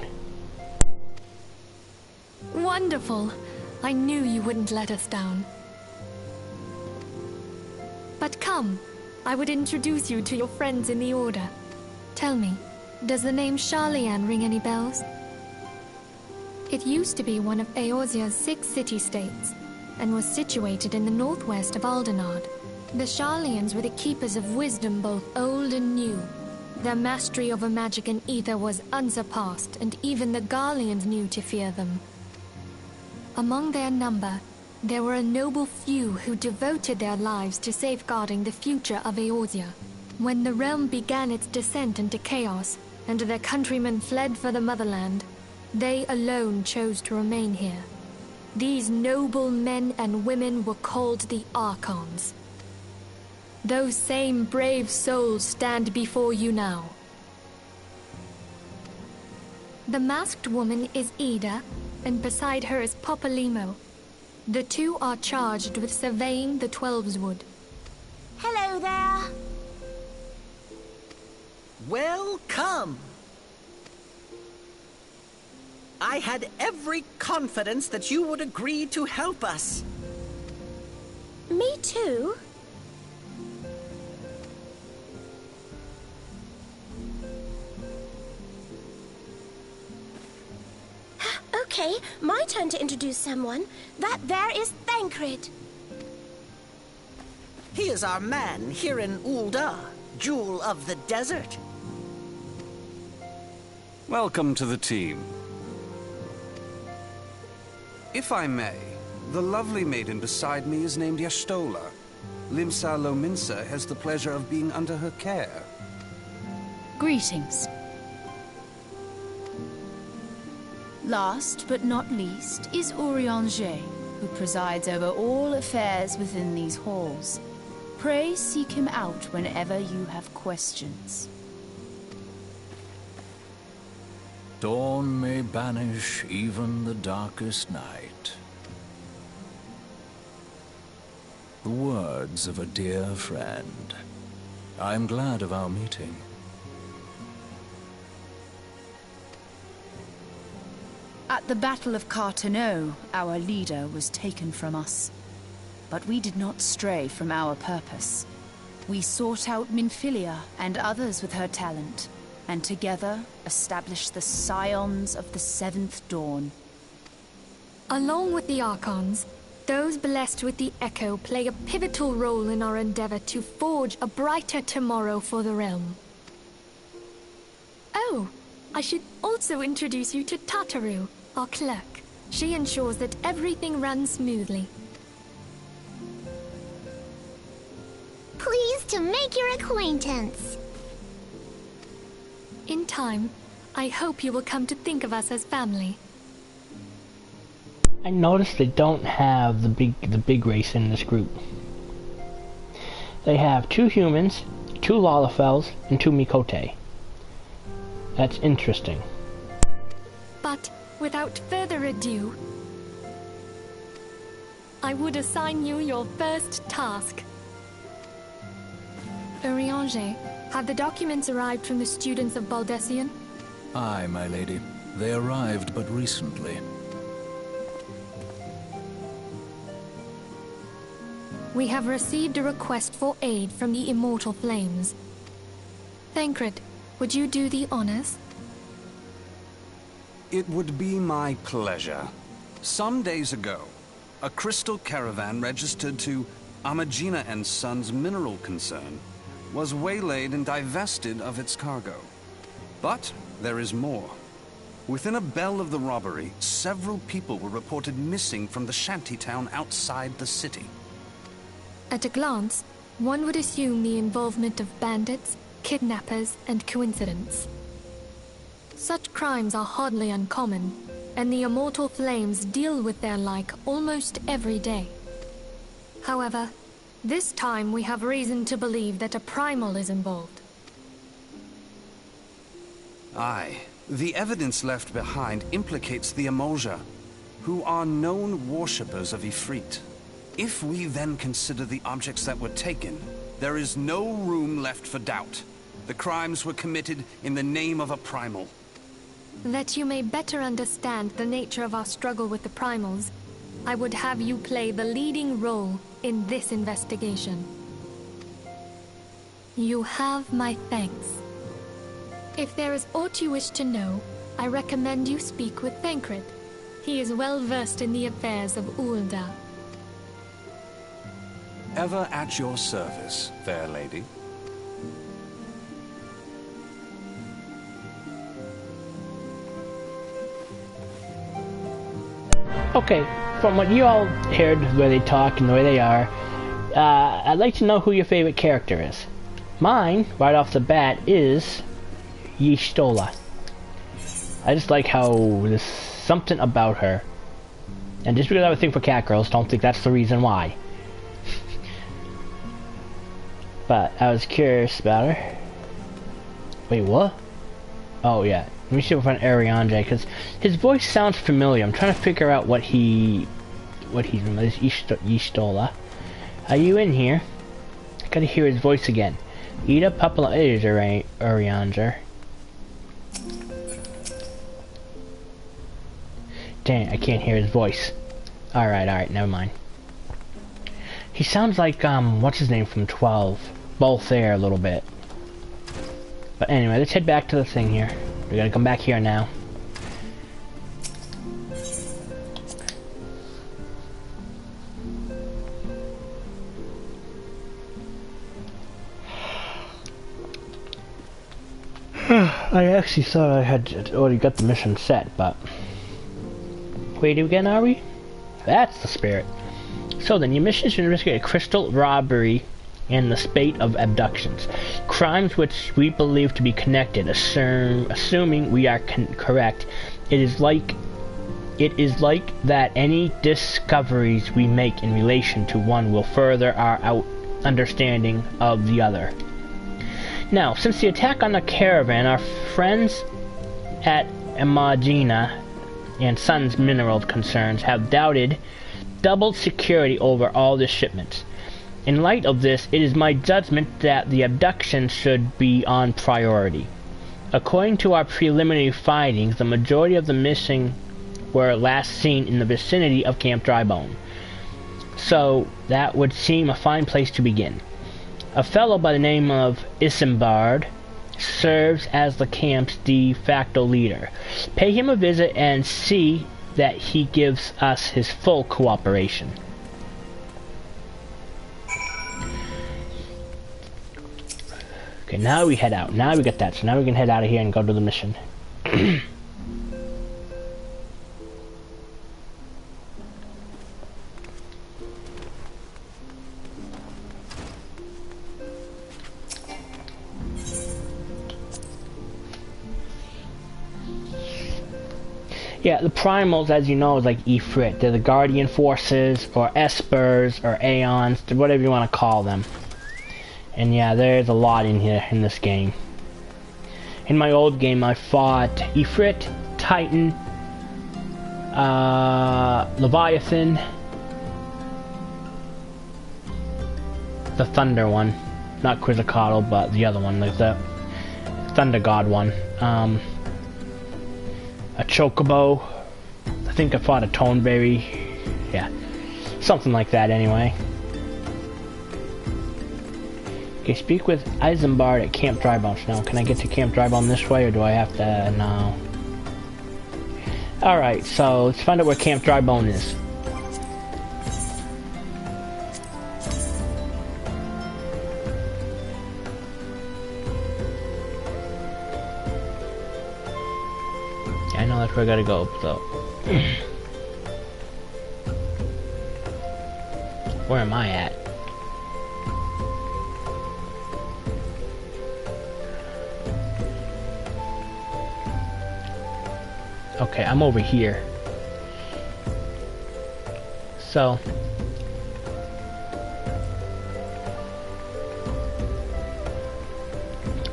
Wonderful. I knew you wouldn't let us down. But come, I would introduce you to your friends in the Order. Tell me, does the name Sharlayan ring any bells? It used to be one of Eorzea's 6 city-states, and was situated in the northwest of Aldenard. The Sharlayans were the keepers of wisdom both old and new. Their mastery over magic and ether was unsurpassed, and even the Garleans knew to fear them. Among their number, there were a noble few who devoted their lives to safeguarding the future of Eorzea. When the realm began its descent into chaos, and their countrymen fled for the motherland, they alone chose to remain here. These noble men and women were called the Archons. Those same brave souls stand before you now. The masked woman is Ida, and beside her is Popalimo. The two are charged with surveying the Twelveswood. Hello there. Welcome. I had every confidence that you would agree to help us. Me too. Okay, my turn to introduce someone. That there is Thancred. He is our man here in Ul'dah, Jewel of the Desert. Welcome to the team. If I may, the lovely maiden beside me is named Y'shtola. Limsa Lominsa has the pleasure of being under her care. Greetings. Last but not least is Urianger, who presides over all affairs within these halls. Pray seek him out whenever you have questions. Dawn may banish even the darkest night. The words of a dear friend. I'm glad of our meeting. At the Battle of Carteneau, our leader was taken from us. But we did not stray from our purpose. We sought out Minfilia and others with her talent, and together established the Scions of the Seventh Dawn. Along with the Archons, those blessed with the Echo play a pivotal role in our endeavor to forge a brighter tomorrow for the realm. Oh, I should also introduce you to Tataru, our clerk. She ensures that everything runs smoothly. Pleased to make your acquaintance. In time, I hope you will come to think of us as family. I noticed they don't have the big race in this group. They have 2 humans, 2 Lalafels, and 2 Mikote. That's interesting. But without further ado, I would assign you your first task. Urianger, have the documents arrived from the students of Baldessian? Aye, my lady. They arrived but recently. We have received a request for aid from the Immortal Flames. Thancred, would you do the honors? It would be my pleasure. Some days ago, a crystal caravan registered to Amagina and Sons Mineral Concern was waylaid and divested of its cargo. But there is more. Within a bell of the robbery, several people were reported missing from the shantytown outside the city. At a glance, one would assume the involvement of bandits, kidnappers, and coincidence. Such crimes are hardly uncommon, and the Immortal Flames deal with their like almost every day. However, this time we have reason to believe that a primal is involved. Aye. The evidence left behind implicates the Emolja, who are known worshippers of Ifrit. If we then consider the objects that were taken, there is no room left for doubt. The crimes were committed in the name of a primal. That you may better understand the nature of our struggle with the primals, I would have you play the leading role in this investigation. You have my thanks. If there is aught you wish to know, I recommend you speak with Thancred. He is well versed in the affairs of Ul'dah. Ever at your service, fair lady. Okay, from what you all heard, the way they talk and the way they are, I'd like to know who your favorite character is. Mine, right off the bat, is Y'shtola. I just like how there's something about her. And just because I have a thing for cat girls, don't think that's the reason why. But I was curious about her. Wait, what? Oh yeah. Let me see if I find Ariane, because his voice sounds familiar. I'm trying to figure out what he's Y'shtola. Are you in here? I gotta hear his voice again. Ida Papala is Ariane. Dang, I can't hear his voice. Alright, never mind. He sounds like, what's his name from 12? Both there a little bit. But anyway, let's head back to the thing here. We gotta come back here now. I actually thought I had already got the mission set, but... Wait, again, are we? That's the spirit. So then, your mission is to investigate a crystal robbery and the spate of abductions. Crimes which we believe to be connected, assuming we are correct. It is like that any discoveries we make in relation to one will further our understanding of the other. Now, since the attack on the caravan, our friends at Imagina and Sons Mineral Concerns have doubled security over all the shipments. In light of this, it is my judgment that the abduction should be on priority. According to our preliminary findings, the majority of the missing were last seen in the vicinity of Camp Drybone. So, that would seem a fine place to begin. A fellow by the name of Isambard serves as the camp's de facto leader. Pay him a visit and see that he gives us his full cooperation. Okay, now we head out. Now we got that, so now we can head out of here and go to the mission. Yeah, the primals, as you know, is like Ifrit. They're the Guardian Forces, or Espers, or Aeons, whatever you want to call them. And yeah, there's a lot in here, in this game. In my old game, I fought Ifrit, Titan, Leviathan, the Thunder one. Not Quetzalcoatl, but the other one, like the Thunder God one. A Chocobo. I think I fought a Toneberry. Yeah. Something like that anyway. Okay, speak with Isambard at Camp Drybone. Now, can I get to Camp Drybone this way, or do I have to... No. Alright, so let's find out where Camp Drybone is. I know that's where I gotta go, so... Where am I at? Okay, I'm over here. So...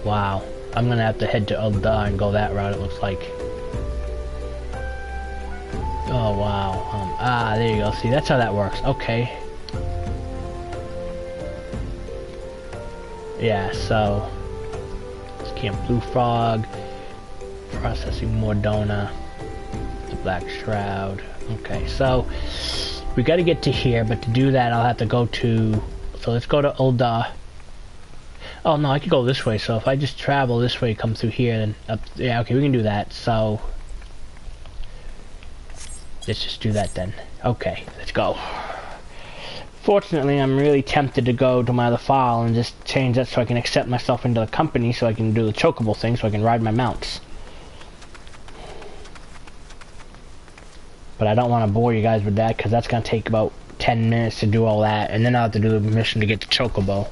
Wow. I'm gonna have to head to Ul'dah and go that route, it looks like. Oh wow, there you go, see, that's how that works, okay. Yeah, so, it's Camp Blue Frog, processing Mordona, the Black Shroud, okay, so, we gotta get to here, but to do that I'll have to go to, so let's go to Ul'dah. Oh no, I could go this way, so if I just travel this way, come through here, then up, yeah, okay, we can do that, so... Let's just do that then. Okay, let's go. Fortunately, I'm really tempted to go to my other file and just change that so I can accept myself into the company so I can do the chocobo thing so I can ride my mounts. But I don't want to bore you guys with that because that's going to take about 10 minutes to do all that, and then I'll have to do the mission to get to chocobo.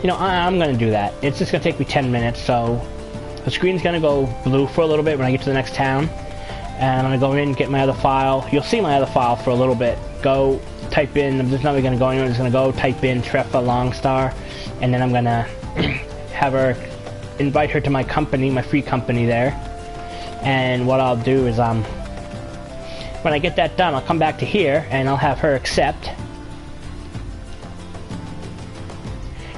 You know, I'm going to do that. It's just going to take me 10 minutes, so the screen's going to go blue for a little bit when I get to the next town. And I'm going to go in and get my other file. You'll see my other file for a little bit. Go, type in, I'm just not really going to go anywhere. I'm just going to go type in Treffa Longstar. And then I'm going to have her, invite her to my company, my free company there. And what I'll do is, when I get that done, I'll come back to here and I'll have her accept.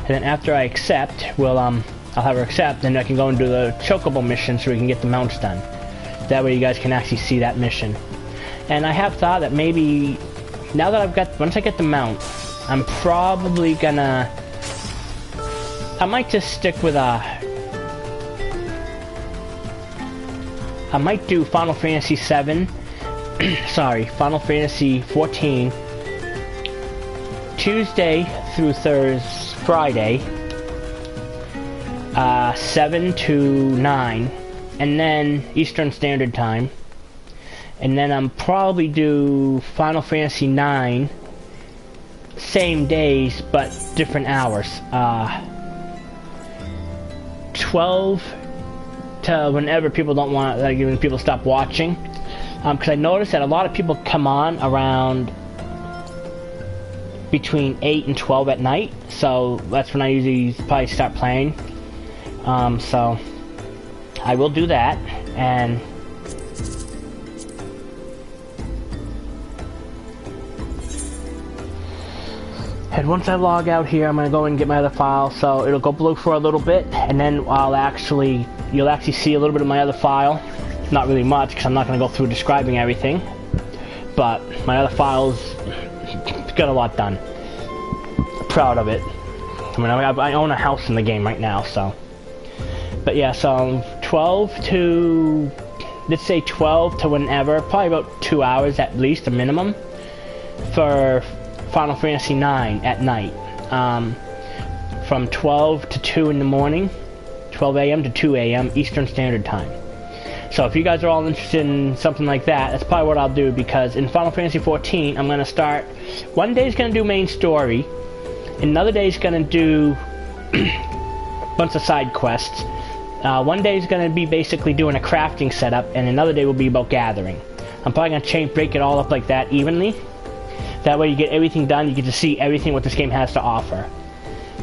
And then after I accept, I'll have her accept, and I can go and do the chocobo mission so we can get the mounts done. That way you guys can actually see that mission. And I have thought that maybe, now that once I get the mount, I'm probably gonna, I might just stick with I might do Final Fantasy 7, sorry, Final Fantasy 14, Tuesday through Friday, 7 to 9, and then Eastern Standard Time, and then I'm probably do Final Fantasy 9, same days but different hours, 12 to whenever people don't want, like when people stop watching, because I noticed that a lot of people come on around between 8 and 12 at night, so that's when I usually probably start playing. So I will do that, and once I log out here, I'm gonna go and get my other file. So it'll go blue for a little bit, and then you'll actually see a little bit of my other file. Not really much, because I'm not gonna go through describing everything, but my other files got a lot done. Proud of it. I mean, I own a house in the game right now, so. But yeah, so 12 to, let's say 12 to whenever, probably about 2 hours at least, a minimum, for Final Fantasy 9 at night. from 12 to 2 in the morning, 12 a.m. to 2 a.m. Eastern Standard Time. So if you guys are all interested in something like that, that's probably what I'll do, because in Final Fantasy XIV, I'm going to start... One day's going to do main story, another day's going to do a bunch of side quests. One day is going to be basically doing a crafting setup, and another day will be about gathering. I'm probably going to break it all up like that evenly. That way you get everything done, you get to see everything what this game has to offer.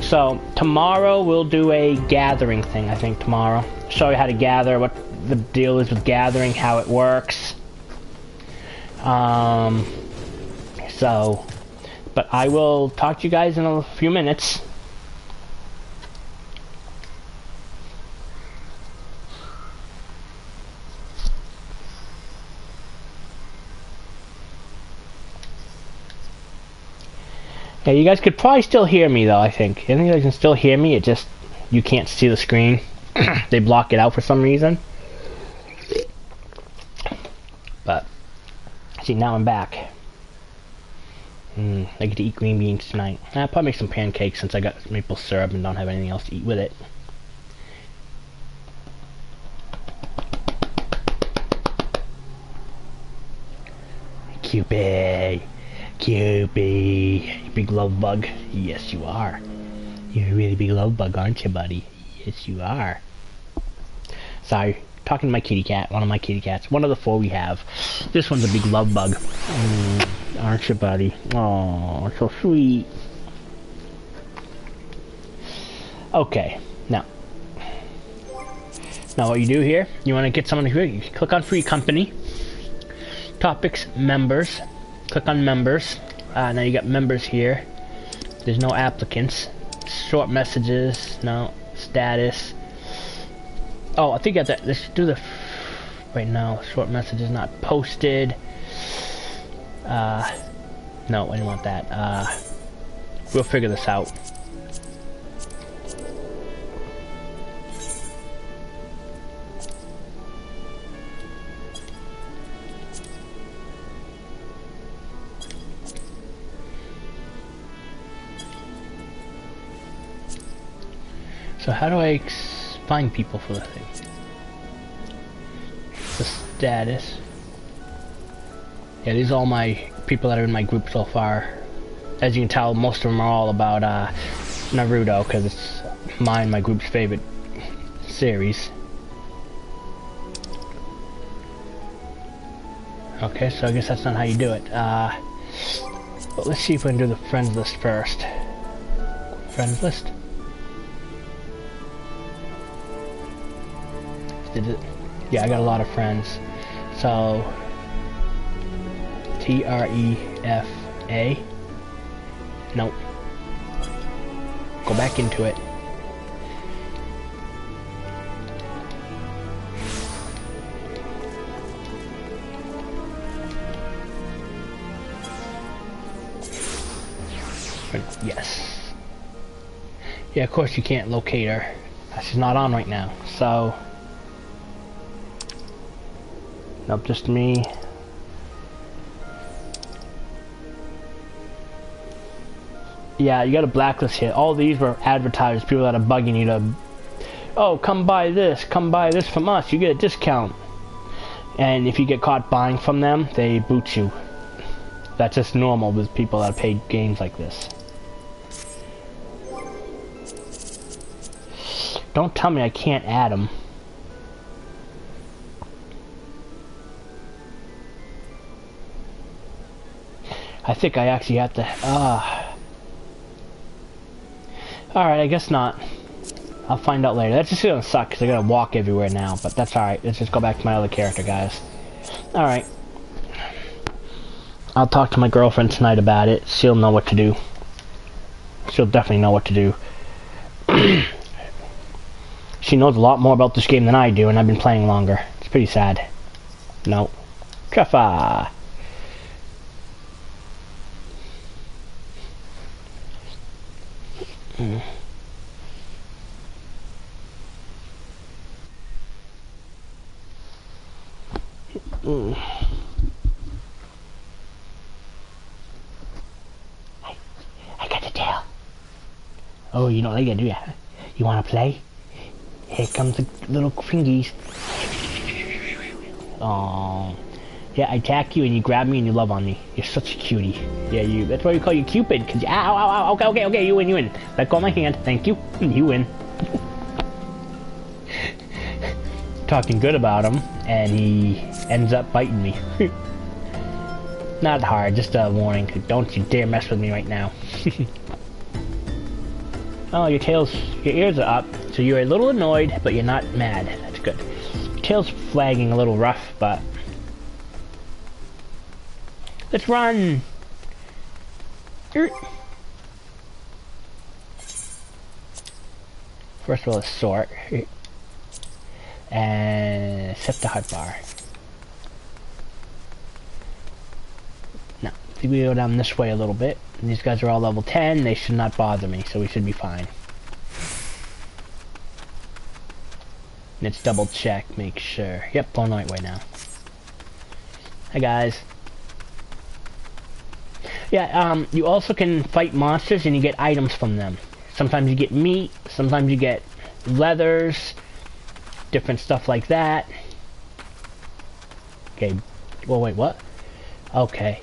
So, tomorrow we'll do a gathering thing, I think, tomorrow. Show you how to gather, what the deal is with gathering, how it works. But I will talk to you guys in a few minutes. Yeah, you guys could probably still hear me, though, I think. I think you guys can still hear me, it just... You can't see the screen. They block it out for some reason. But... See, now I'm back. I get to eat green beans tonight. I'll probably make some pancakes since I got maple syrup and don't have anything else to eat with it. Cupid! Cupid, big love bug. Yes, you are. You're a really big love bug, aren't you, buddy? Yes, you are. Sorry, talking to my kitty cat, one of my kitty cats. One of the 4 we have. This one's a big love bug. Aren't you, buddy? Oh, so sweet. Okay, now what you do here, you want to get someone here, you click on Free Company. Topics, Members. Click on members. Now you got members here. There's no applicants. Short messages. No. Status. Oh, I think I got that. Let's do the... Right now, short messages not posted. No, I didn't want that. We'll figure this out. So how do I find people for the thing? The status. Yeah, these are all my people that are in my group so far. As you can tell, most of them are all about Naruto, because it's my group's favorite series. Okay, so I guess that's not how you do it. But let's see if we can do the friends list first. Friends list? Did it? Yeah, I got a lot of friends. So TREFA. Nope. Go back into it. Yes. Yeah, of course you can't locate her. She's not on right now. So nope, just me. Yeah, you got a blacklist here. All these were advertisers, people that are bugging you to, oh, come buy this from us, you get a discount. And if you get caught buying from them, they boot you. That's just normal with people that pay games like this. Don't tell me I can't add them. I think I actually have to... Alright, I guess not. I'll find out later. That's just gonna suck because I gotta walk everywhere now, but that's alright. Let's just go back to my other character, guys. Alright. I'll talk to my girlfriend tonight about it. She'll know what to do. She'll definitely know what to do. She knows a lot more about this game than I do, and I've been playing longer. It's pretty sad. No. Treffa! I got the tail. Oh, you don't like it, do ya? You wanna play? Here comes the little fingies. Oh, yeah, I attack you and you grab me and you love on me. You're such a cutie. Yeah, you. That's why we call you Cupid. Cause ow, ow, ow. Okay. You win. Let go of my hand. Thank you. You win. Talking good about him, and he ends up biting me. Not hard, just a warning. Don't you dare mess with me right now. Oh, your ears are up, so you're a little annoyed, but you're not mad. That's good. Your tail's flagging a little rough, but... Let's run! First of all, let's sort. And set the hotbar. Now, if we go down this way a little bit, and these guys are all level 10, they should not bother me, so we should be fine. Let's double check, make sure. Yep, going the right way now. Hi guys. Yeah, you also can fight monsters and you get items from them. Sometimes you get meat, sometimes you get leathers, different stuff like that. Okay, well wait, what? Okay.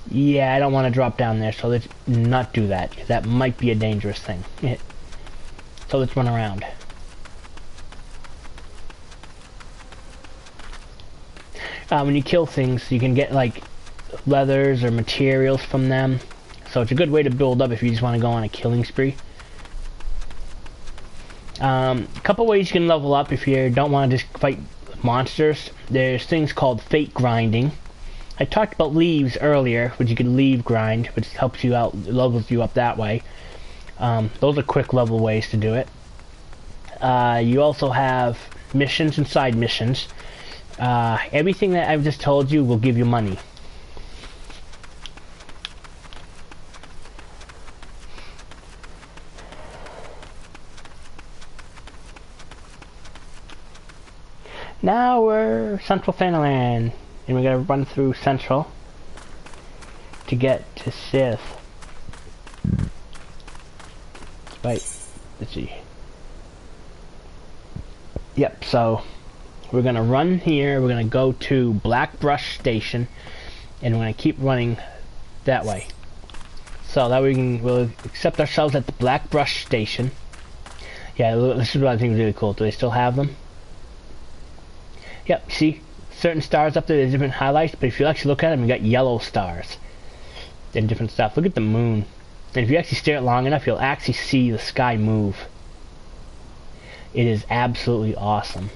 Yeah, I don't want to drop down there, so let's not do that, because that might be a dangerous thing. So let's run around. When you kill things, you can get, like, leathers or materials from them. So it's a good way to build up if you just want to go on a killing spree. A couple ways you can level up if you don't want to just fight monsters. There's things called fate grinding. I talked about leaves earlier, which you can leave grind, which helps you out, levels you up that way. Those are quick level ways to do it. You also have missions and side missions. Everything that I've just told you will give you money. Now we're Central Fanaland, and we're gonna run through Central to get to Sith. Right, let's see. Yep, so we're gonna run here, we're gonna go to Blackbrush Station, and we're gonna keep running that way. So that we'll accept ourselves at the Blackbrush Station. Yeah, this is what I think is really cool. Do they still have them? Yep, see? Certain stars up there, there's different highlights, but if you actually look at them, you got yellow stars. And different stuff. Look at the moon. And if you actually stare at it long enough, you'll actually see the sky move. It is absolutely awesome.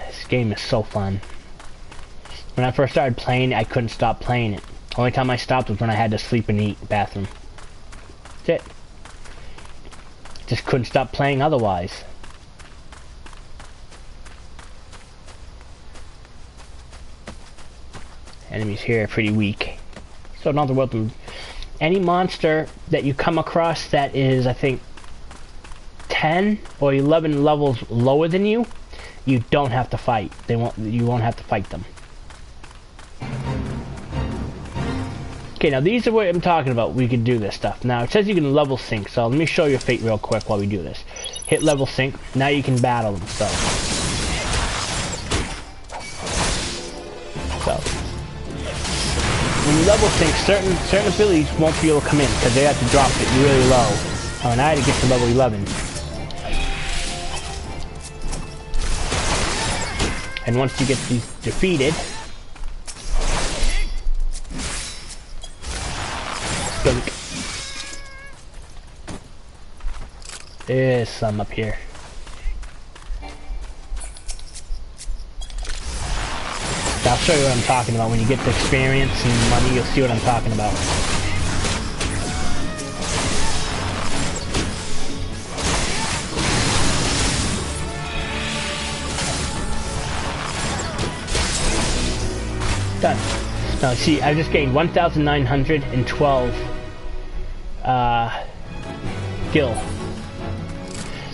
This game is so fun. When I first started playing it, I couldn't stop playing it. The only time I stopped was when I had to sleep and eat bathroom. That's it. Just couldn't stop playing otherwise. Enemies here are pretty weak. So not the world to... Any monster that you come across that is, I think, 10 or 11 levels lower than you, you don't have to fight. You won't have to fight them. Okay, now these are what I'm talking about. We can do this stuff. Now it says you can level sync, so let me show you fate real quick while we do this. Hit level sync. Now you can battle them. So when you level sync, certain abilities won't be able to come in because they have to drop it really low. Oh, and I had to get to level 11. And once you get these defeated, there's some up here. I'll show you what I'm talking about. When you get the experience and money, you'll see what I'm talking about. Done. Now see, I just gained 1,912 gil.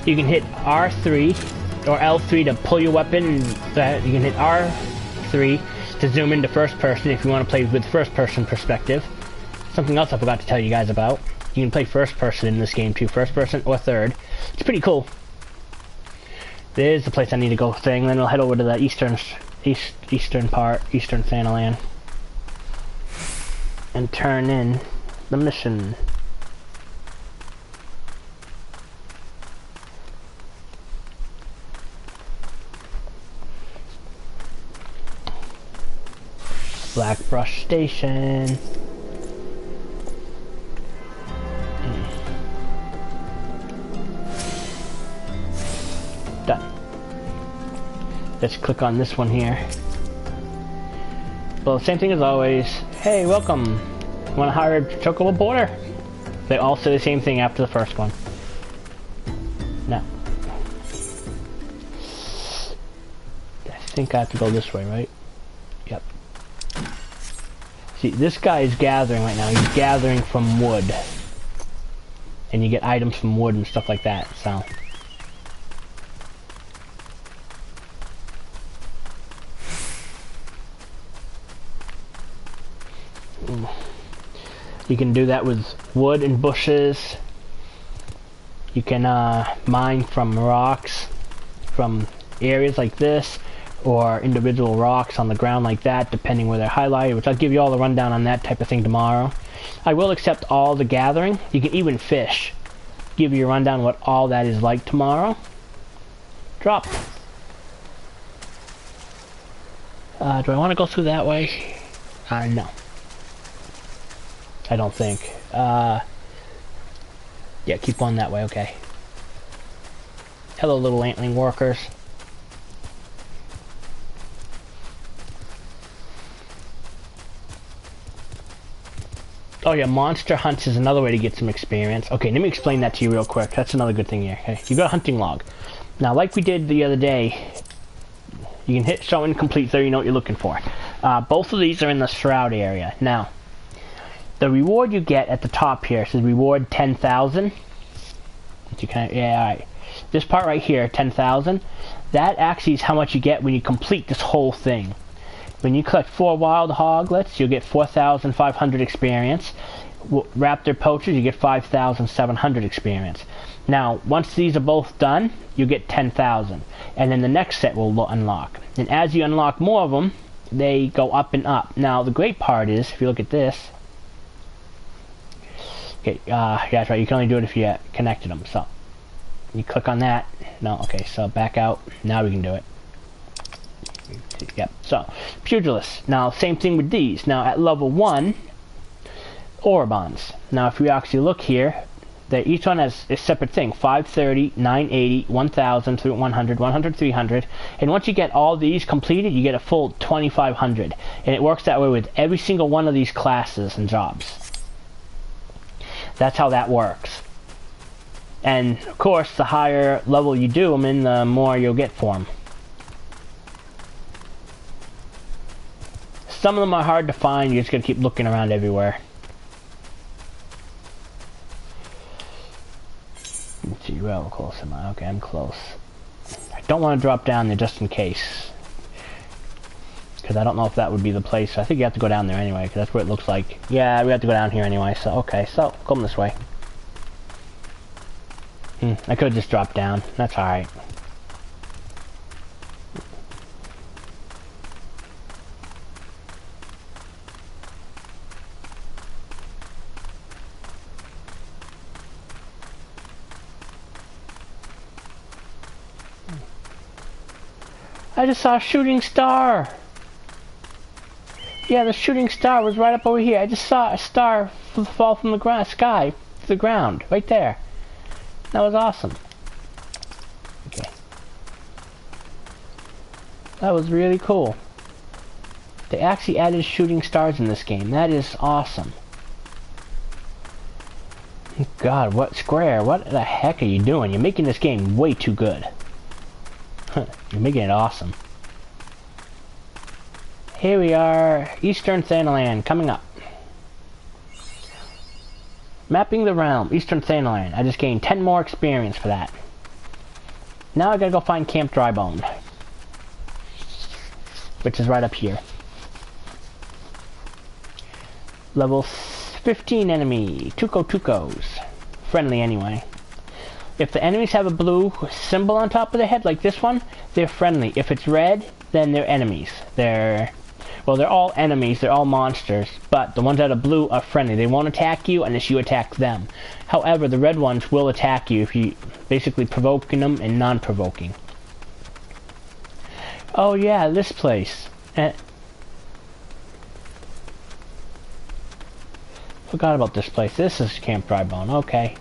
You can hit R3 or L3 to pull your weapon. You can hit R3 to zoom into first person if you want to play with first person perspective. something else I forgot to tell you guys about. You can play first person in this game too, first person or third. It's pretty cool. There's the place I need to go thing, then we'll head over to the eastern Thanalan. And turn in the mission. Blackbrush Station. Done. Let's click on this one here. Well, same thing as always. Hey, welcome. Want to hire a chocobo boarder? They all say the same thing after the first one. No. I think I have to go this way, right? Yep. See, this guy is gathering right now. He's gathering from wood. And you get items from wood and stuff like that, so. You can do that with wood and bushes. You can mine from rocks, from areas like this, or individual rocks on the ground like that, depending where they're highlighted, which I'll give you all the rundown on that type of thing tomorrow. I will accept all the gathering. You can even fish. Give you a rundown on what all that is like tomorrow. Drop. Do I want to go through that way? No. I don't think. Yeah, keep going that way, okay. Hello, little antling workers. Oh yeah, monster hunts is another way to get some experience. Okay, let me explain that to you real quick. That's another good thing here. Okay, you got a hunting log. Now, like we did the other day, you can hit show incomplete there, you know what you're looking for. Both of these are in the shroud area. Now, the reward you get at the top here says reward 10,000. Yeah, alright. This part right here, 10,000, that actually is how much you get when you complete this whole thing. When you collect 4 wild hoglets, you'll get 4,500 experience. Raptor poachers, you get 5,700 experience. Now, once these are both done, you get 10,000. And then the next set will unlock. And as you unlock more of them, they go up and up. Now, the great part is, if you look at this, okay, yeah, that's right, you can only do it if you connected them. So, you click on that. No, okay, so back out. Now we can do it. Yep, so, pugilists. Now, same thing with these. Now, at level 1, Orobons. Now, if we actually look here, each one has a separate thing. 530, 980, 1000, 100, 100, 300. And once you get all these completed, you get a full 2,500. And it works that way with every single one of these classes and jobs. That's how that works. And, of course, the higher level you do them in, the more you'll get for them. Some of them are hard to find. You just gotta keep looking around everywhere. Let's see, how close am I? Okay, I'm close. I don't want to drop down there just in case. Because I don't know if that would be the place. I think you have to go down there anyway, because that's what it looks like. Yeah, we have to go down here anyway, so okay. So, come this way. I could have just dropped down. That's alright. I just saw a shooting star. Yeah, the shooting star was right up over here. I just saw a star fall from the sky to the ground, right there. That was awesome. Okay. That was really cool. They actually added shooting stars in this game. That is awesome. God, what Square? What the heck are you doing? You're making this game way too good. You're making it awesome. Here we are, Eastern Thanalan, coming up. Mapping the realm, Eastern Thanalan. I just gained 10 more experience for that. Now I gotta go find Camp Drybone, which is right up here. Level ff14 enemy. Tukos. Friendly anyway. If the enemies have a blue symbol on top of their head, like this one, they're friendly. If it's red, then they're enemies. They're all enemies, they're all monsters, but the ones that are blue are friendly. They won't attack you unless you attack them. However, the red ones will attack you if you basically provoking them and non-provoking. Oh yeah, this place. Forgot about this place. This is Camp Drybone, okay.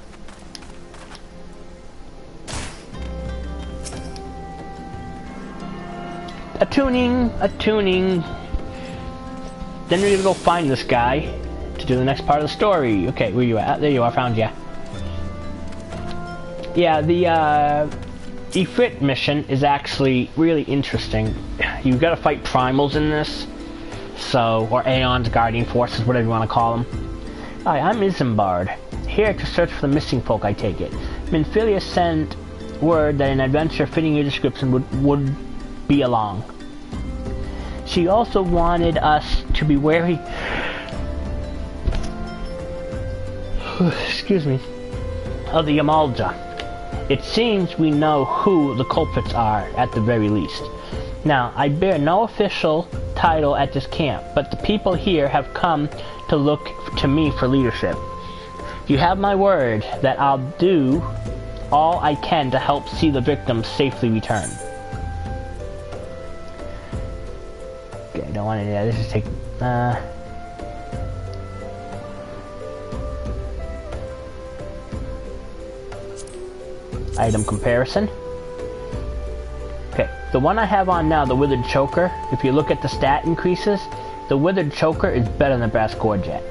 A tuning. Then we're gonna go find this guy to do the next part of the story. Okay, where you at? There you are, found ya. Yeah, the Ifrit mission is actually really interesting. You gotta fight primals in this, or Aeon's guardian forces, whatever you want to call them. Hi, I'm Isambard, here to search for the missing folk, I take it. Minfilia sent word that an adventure fitting your description would be along. She also wanted us to be wary excuse me, of the Yamalja. It seems we know who the culprits are, at the very least. Now, I bear no official title at this camp, but the people here have come to look to me for leadership. You have my word that I'll do all I can to help see the victims safely return. Okay, I don't want to do that. This is take... Item comparison. Okay, the one I have on now, the Withered Choker, if you look at the stat increases, the Withered Choker is better than the Brass Gorget.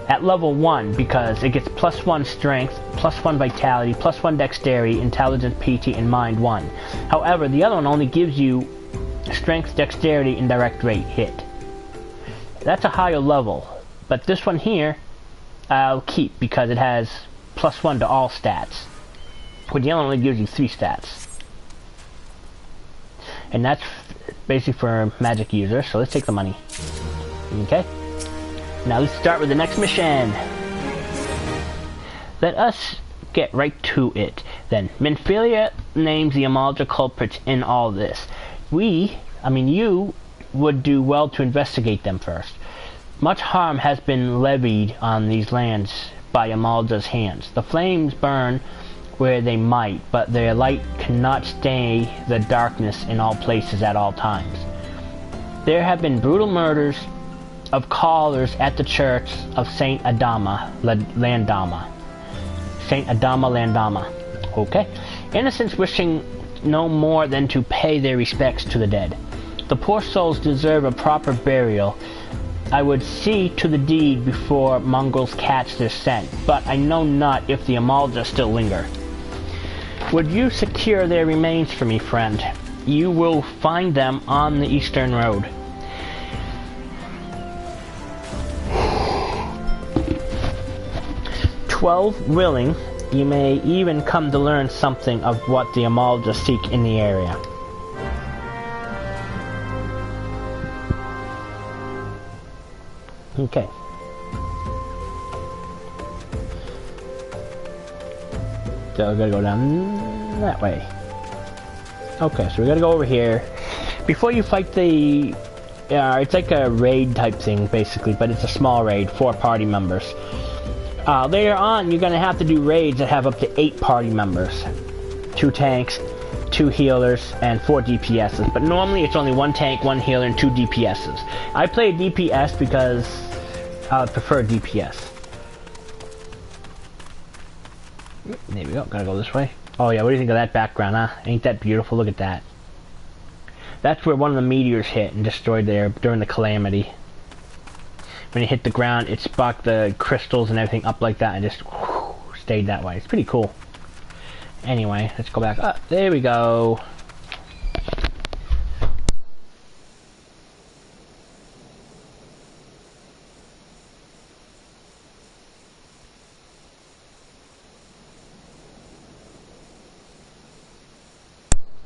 At level 1, because it gets +1 strength, +1 vitality, +1 dexterity, intelligence, PT, and mind 1. However, the other one only gives you strength, dexterity, and direct rate hit. That's a higher level, but this one here I'll keep because it has +1 to all stats. But the other one only gives you 3 stats. And that's basically for magic users, so let's take the money. Okay? Now let's start with the next mission. Let us get right to it, then. Minfilia names the Amalja culprits in all this. You would do well to investigate them first. Much harm has been levied on these lands by Amalja's hands. The flames burn where they might, but their light cannot stay the darkness in all places at all times. There have been brutal murders of callers at the church of Saint Adama Landama. Saint Adama Landama. Okay. Innocents wishing no more than to pay their respects to the dead. The poor souls deserve a proper burial. I would see to the deed before mongrels catch their scent, but I know not if the Amalja still linger. Would you secure their remains for me, friend? You will find them on the eastern road. "12 willing, you may even come to learn something of what the Amalja seek in the area." Okay. So we gotta go down that way. Okay, so we gotta go over here. Before you fight the... it's like a raid type thing, basically, but it's a small raid, 4 party members. Later on, you're gonna have to do raids that have up to 8 party members. 2 tanks, 2 healers, and 4 DPSs. But normally it's only 1 tank, 1 healer, and 2 DPSs. I play DPS because I prefer DPS. There we go, gotta go this way. Oh yeah, what do you think of that background, huh? Ain't that beautiful? Look at that. That's where one of the meteors hit and destroyed there during the calamity. When it hit the ground, it sparked the crystals and everything up like that and just stayed that way. It's pretty cool. Anyway, let's go back up. There we go.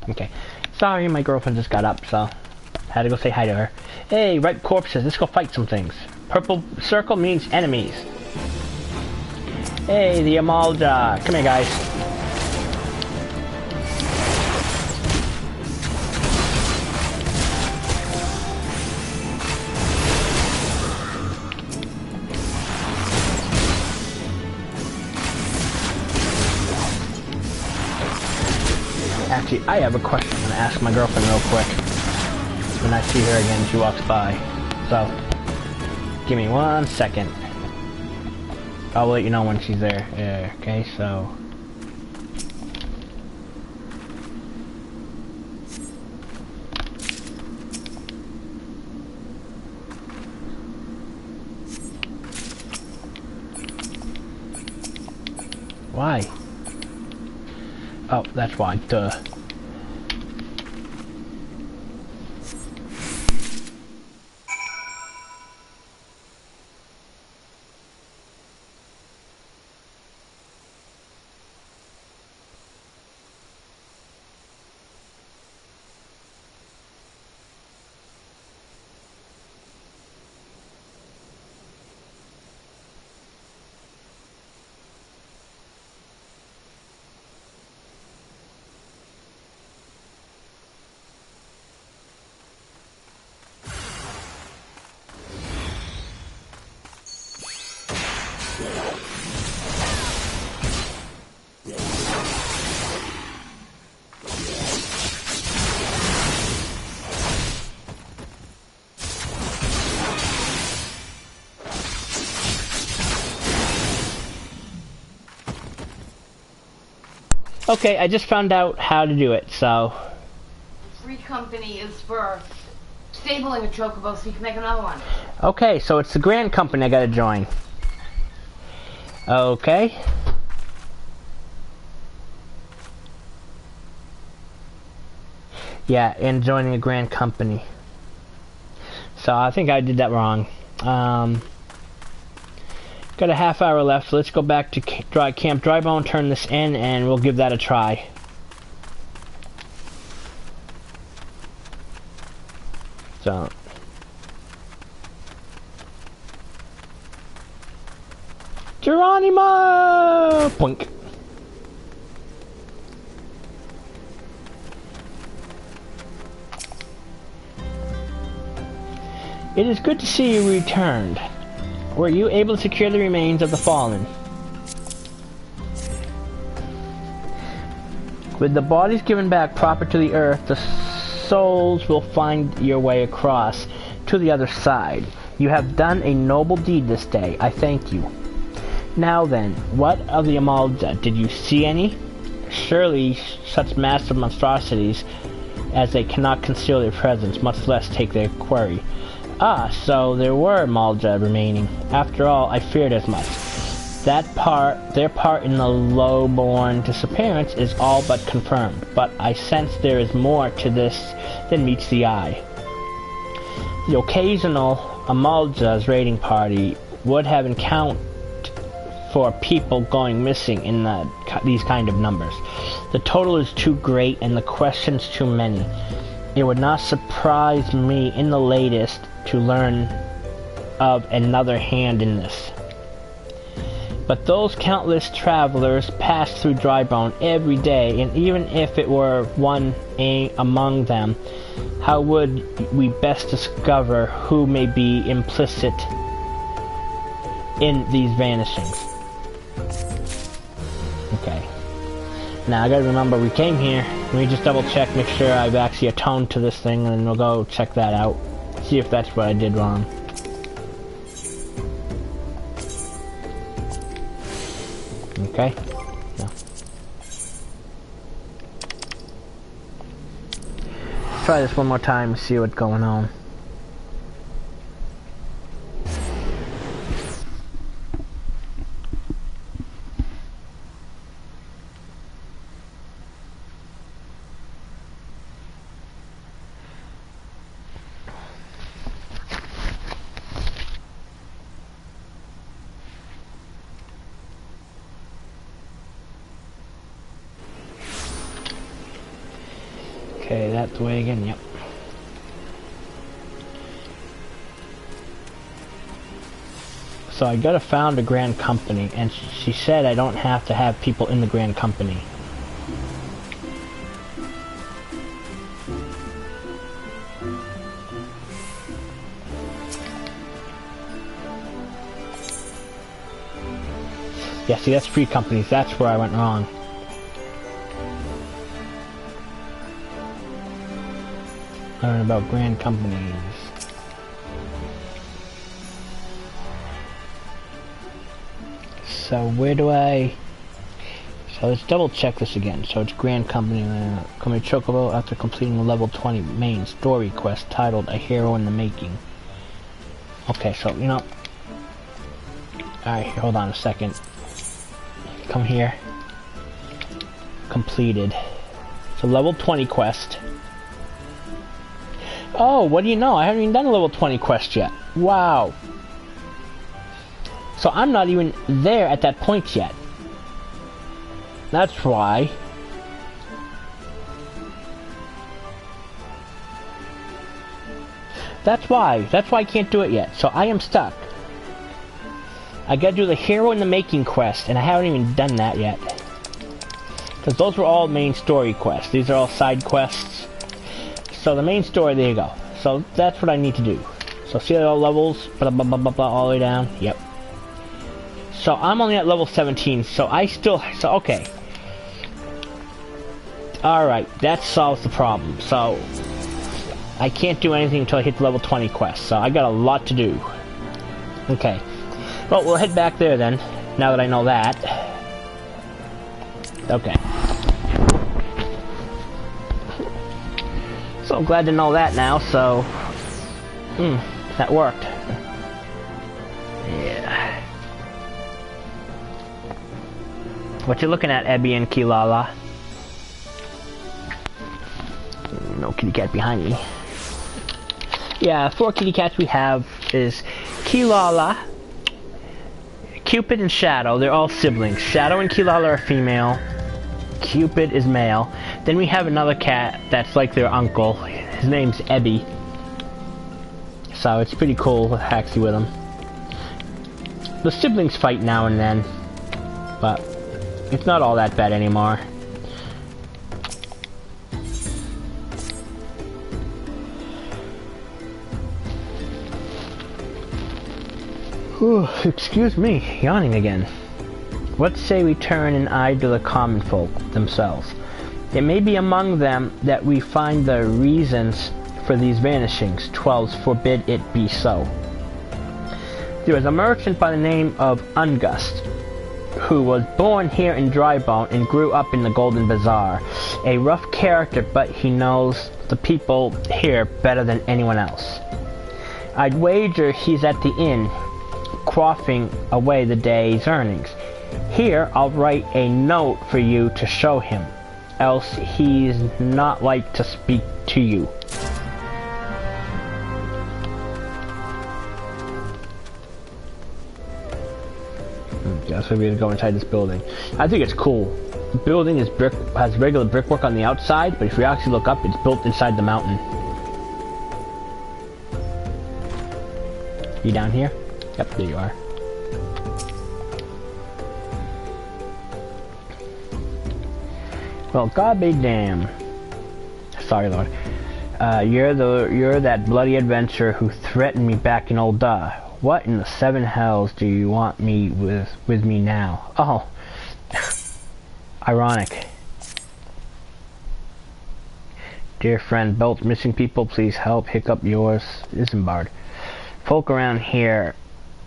Okay. Sorry, my girlfriend just got up, so had to go say hi to her. Hey, ripe corpses. Let's go fight some things. Purple circle means enemies. Hey, the Amalja. Come here, guys. Actually, I have a question I'm gonna ask my girlfriend real quick. When I see her again, she walks by. So, give me 1 second. I'll let you know when she's there. Okay, so... Why? Oh, that's why. Duh. Okay, I just found out how to do it, so... Free company is for stabling a chocobo so you can make another one. Okay, so it's the Grand Company I gotta join. Okay. Yeah, and joining a Grand Company. So I think I did that wrong. Got a half hour left. Let's go back to Camp Drybone, turn this in, and we'll give that a try. So... Geronimo! Poink. It is good to see you returned. Were you able to secure the remains of the fallen? With the bodies given back proper to the earth, the souls will find your way across to the other side. You have done a noble deed this day. I thank you. Now then, what of the Amalja? Did you see any? Surely such massive monstrosities as they cannot conceal their presence, much less take their quarry. Ah, so there were Amalja remaining. After all, I feared as much. Their part in the lowborn disappearance is all but confirmed, but I sense there is more to this than meets the eye. The occasional Amalja's raiding party would have encountered for people going missing in these kind of numbers. The total is too great and the questions too many. It would not surprise me in the latest to learn of another hand in this. But those countless travelers pass through Drybone every day, and even if it were one among them, how would we best discover who may be implicit in these vanishings? Okay. Now I gotta remember we came here. Let me just double check, make sure I've actually atoned to this thing, and then we'll go check that out. See if that's what I did wrong. Okay. No. Try this one more time and see what's going on. Okay, that's the way again, yep. So I gotta found a Grand Company, and she said I don't have to have people in the Grand Company. Yeah, see, that's free companies. That's where I went wrong. Learn about Grand Companies. So where do I... So let's double check this again. So it's Grand Company. Company Chocobo after completing the level 20 main story quest titled A Hero in the Making. Okay, so, you know... Alright, hold on a second. Come here. Completed. So level 20 quest. Oh, what do you know? I haven't even done a level 20 quest yet. Wow. So I'm not even there at that point yet. That's why. That's why I can't do it yet. So I am stuck. I gotta do the Hero in the Making quest, and I haven't even done that yet. Because those were all main story quests. These are all side quests. So the main story, there you go. So that's what I need to do. So see all levels, blah, blah, blah, blah, blah, all the way down. Yep. So I'm only at level 17, so I still, so okay. Alright, that solves the problem. So I can't do anything until I hit the level 20 quest. So I got a lot to do. Okay. Well, we'll head back there then, now that I know that. Okay. So I'm glad to know that now, so... that worked. Yeah. What you looking at, Ebby and Kilala? No kitty cat behind me. Yeah, 4 kitty cats we have is Kilala, Cupid, and Shadow. They're all siblings. Shadow and Kilala are female. Cupid is male. Then we have another cat that's like their uncle. His name's Ebby. So it's pretty cool with Haxie with him. The siblings fight now and then, but it's not all that bad anymore. Whew, excuse me, yawning again. Let's say we turn an eye to the common folk themselves. It may be among them that we find the reasons for these vanishings. 12s forbid it be so. There was a merchant by the name of Ungust, who was born here in Drybone and grew up in the Golden Bazaar. A rough character, but he knows the people here better than anyone else. I'd wager he's at the inn, quaffing away the day's earnings. Here, I'll write a note for you to show him, else he's not like to speak to you. Guess we're gonna go inside this building. I think it's cool. The building is has regular brickwork on the outside, but if you actually look up, it's built inside the mountain. You down here? Yep, there you are. Well, God be damned. Sorry, Lord. You're that bloody adventurer who threatened me back in Old Da. What in the 7 hells do you want me with me now? Oh, ironic. Dear friend, Belt's missing people. Please help. Hiccup yours, Isambard. Folk around here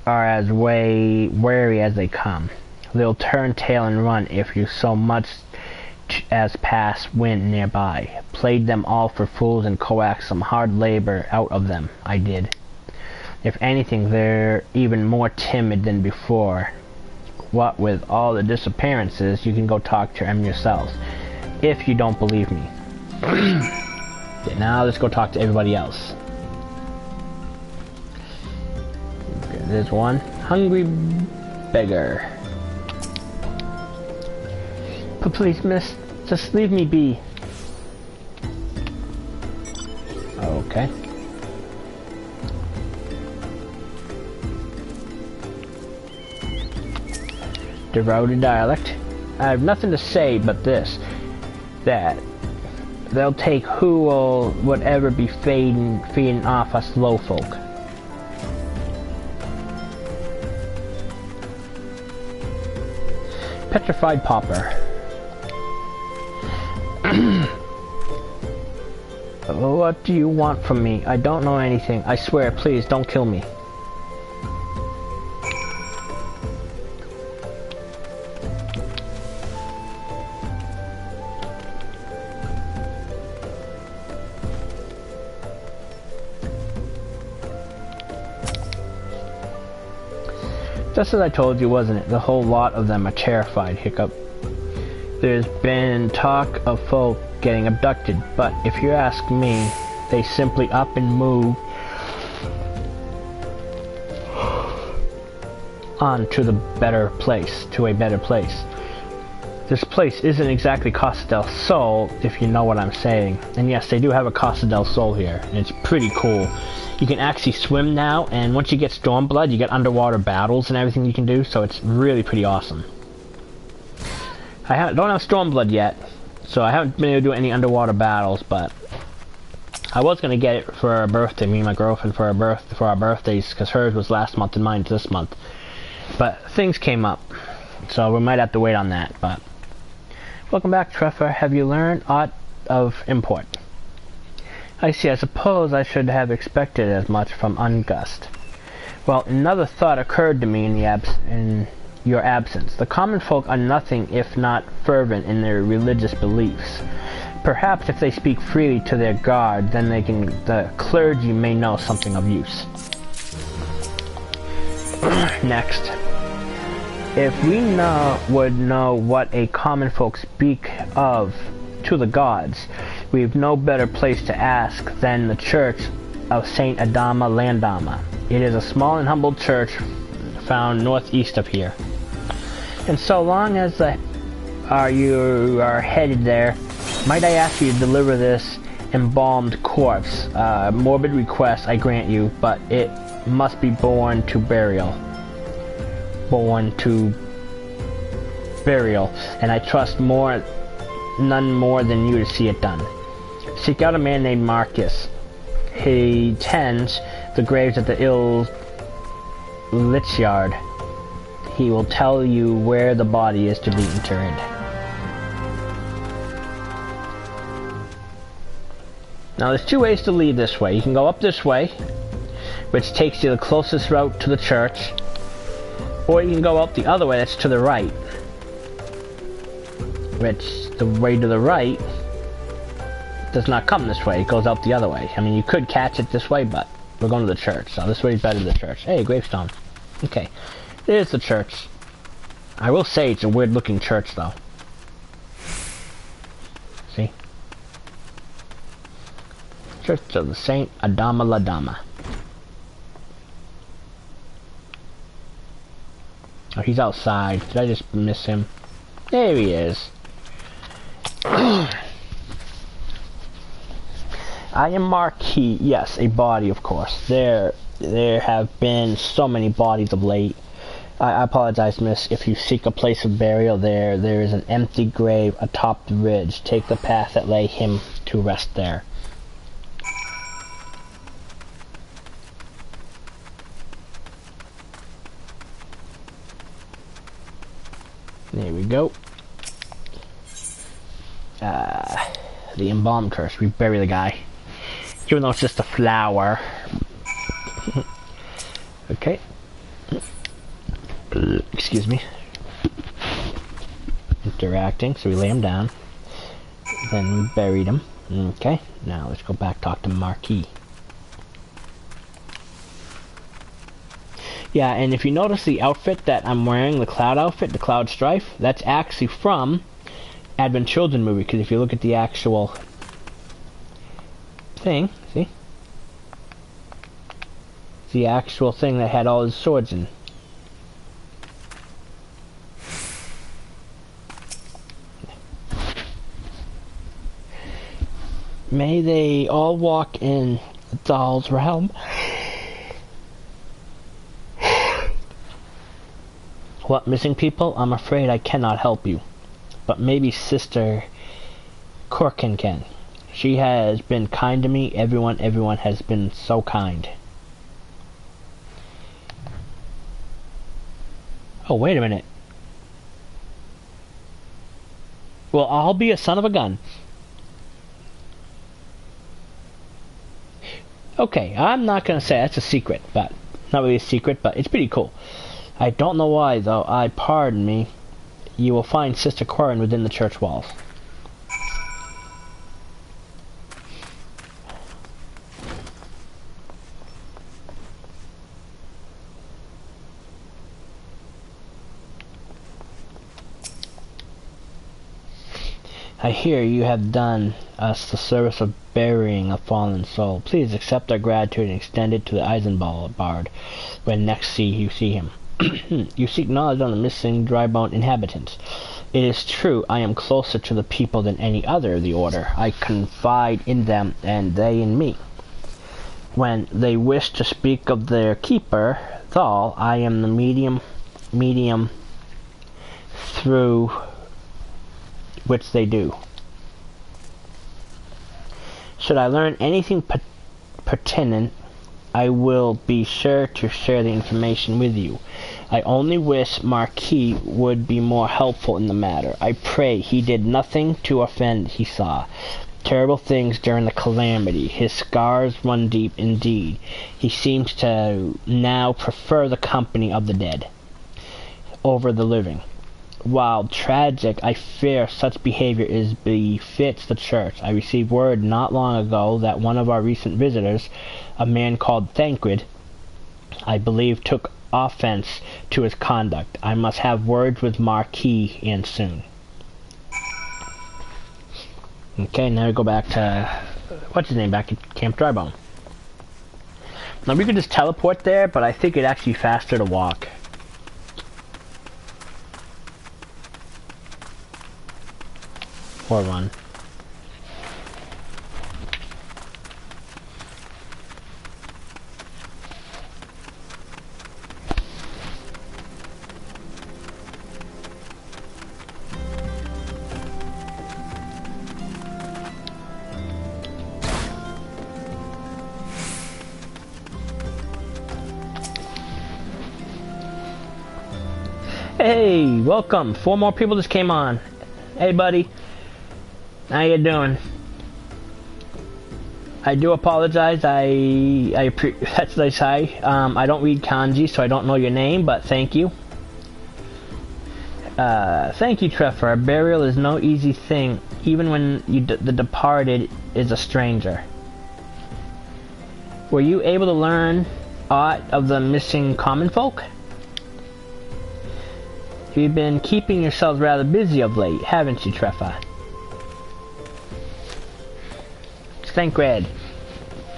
are as wary as they come. They'll turn tail and run if you so much as pass wind nearby. Played them all for fools and coaxed some hard labor out of them. I did. If anything, they're even more timid than before. What with all the disappearances, you can go talk to them yourselves, if you don't believe me. Okay, now let's go talk to everybody else. Okay, there's one hungry beggar. But please, miss, just leave me be. Okay. devoted dialect. I have nothing to say but this, that they'll take who would ever be feeding off us low folk. Petrified Pauper. What do you want from me? I don't know anything. I swear, please, don't kill me. Just as I told you, wasn't it? The whole lot of them are terrified, Hiccup. There's been talk of folk getting abducted, but if you ask me, they simply up and move on to a better place. This place isn't exactly Costa del Sol, if you know what I'm saying. And yes, they do have a Costa del Sol here, and it's pretty cool. You can actually swim now, and once you get Stormblood, you get underwater battles and everything you can do, so it's really pretty awesome. I don't have Stormblood yet, so I haven't been able to do any underwater battles, but I was going to get it for our birthday, me and my girlfriend for our birthdays, because hers was last month and mine's this month. But things came up, so we might have to wait on that, but... Welcome back, Trevor. Have you learned aught of import? I see. I suppose I should have expected as much from Ungust. Well, another thought occurred to me in your absence. The common folk are nothing if not fervent in their religious beliefs. Perhaps if they speak freely to their god, then the clergy may know something of use. Next. If we would know what a common folk speak of to the gods, we've no better place to ask than the church of Saint Adama Landama. It is a small and humble church found northeast of here. And so long as you are headed there, might I ask you to deliver this embalmed corpse? Morbid request, I grant you, but it must be borne to burial, and I trust none more than you to see it done. Seek out a man named Marcus. He tends the graves at the Ill Lich Yard. He will tell you where the body is to be interred. Now there's two ways to leave this way. You can go up this way, which takes you the closest route to the church, or you can go up the other way that's to the right, which the way to the right does not come this way. It goes out the other way. I mean, you could catch it this way, but we're going to the church, so this way is better to the church. Hey, gravestone. Okay, there's the church. I will say it's a weird looking church though. See? Church of the Saint Adama Ladama. Oh, he's outside. Did I just miss him? There he is. I am Marquis. Yes, a body, of course. There have been so many bodies of late. I apologize, miss. If you seek a place of burial there is an empty grave atop the ridge. Take the path that lay him to rest there. There we go. The embalmed curse. We bury the guy. Even though it's just a flower. Okay. Excuse me. Interacting. So we lay him down. Then we buried him. Okay. Now let's go back talk to Marquis. Yeah, and if you notice the outfit that I'm wearing, the Cloud outfit, the Cloud Strife, that's actually from Advent Children movie, because if you look at the actual thing, see? The actual thing that had all his swords in. May they all walk in Thal's realm. What, missing people? I'm afraid I cannot help you. But maybe Sister Corkin can. She has been kind to me. Everyone has been so kind. Oh, wait a minute. Well, I'll be a son of a gun. Okay, I'm not going to say that's a secret, but not really a secret, but it's pretty cool. I don't know why, though. Pardon me. You will find Sister Corin within the church walls. I hear you have done us the service of burying a fallen soul. Please accept our gratitude and extend it to the Eisenbard when next you see him. You seek knowledge on the missing dry-bone inhabitants. It is true, I am closer to the people than any other of the Order. I confide in them, and they in me. When they wish to speak of their keeper, Thal, I am the medium through which they do. Should I learn anything pertinent, I will be sure to share the information with you. I only wish Marquis would be more helpful in the matter. I pray he did nothing to offend. He saw terrible things during the calamity. His scars run deep indeed. He seems to now prefer the company of the dead over the living. While tragic, I fear such behavior befits the church. I received word not long ago that one of our recent visitors, a man called Thancred, I believe took offense to his conduct. I must have words with Marquis, and soon. Okay, now we go back to, what's his name, back to Camp Drybone. Now we could just teleport there, but I think it'd actually be faster to walk. Or run. Hey, welcome. 4 more people just came on. Hey, buddy. How you doing? I do apologize. That's nice. Hi. I don't read kanji, so I don't know your name, but thank you. Thank you, Trevor. A burial is no easy thing, even when the departed is a stranger. Were you able to learn aught of the missing common folk? You've been keeping yourselves rather busy of late, haven't you, Trevor? Thancred.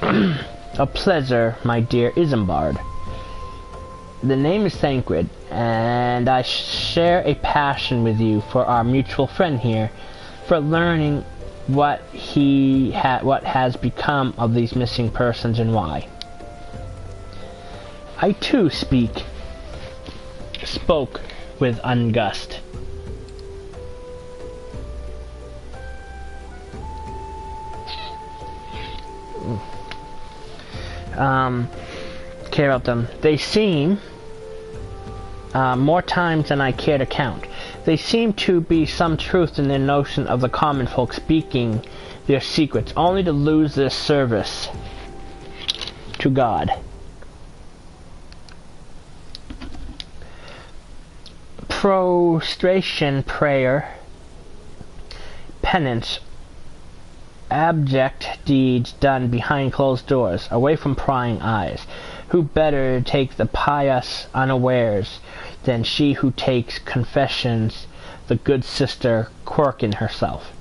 A pleasure, my dear Isambard. The name is Thancred, and I share a passion with you for our mutual friend here, for learning what has become of these missing persons and why. I too spoke with Ungust. Care about them. They seem, more times than I care to count, they seem to be some truth in their notion of the common folk speaking their secrets, only to lose their service to God. Prostration, prayer, penance, abject deeds done behind closed doors, away from prying eyes. Who better to take the pious unawares than she who takes confessions, the good sister Quirkin herself?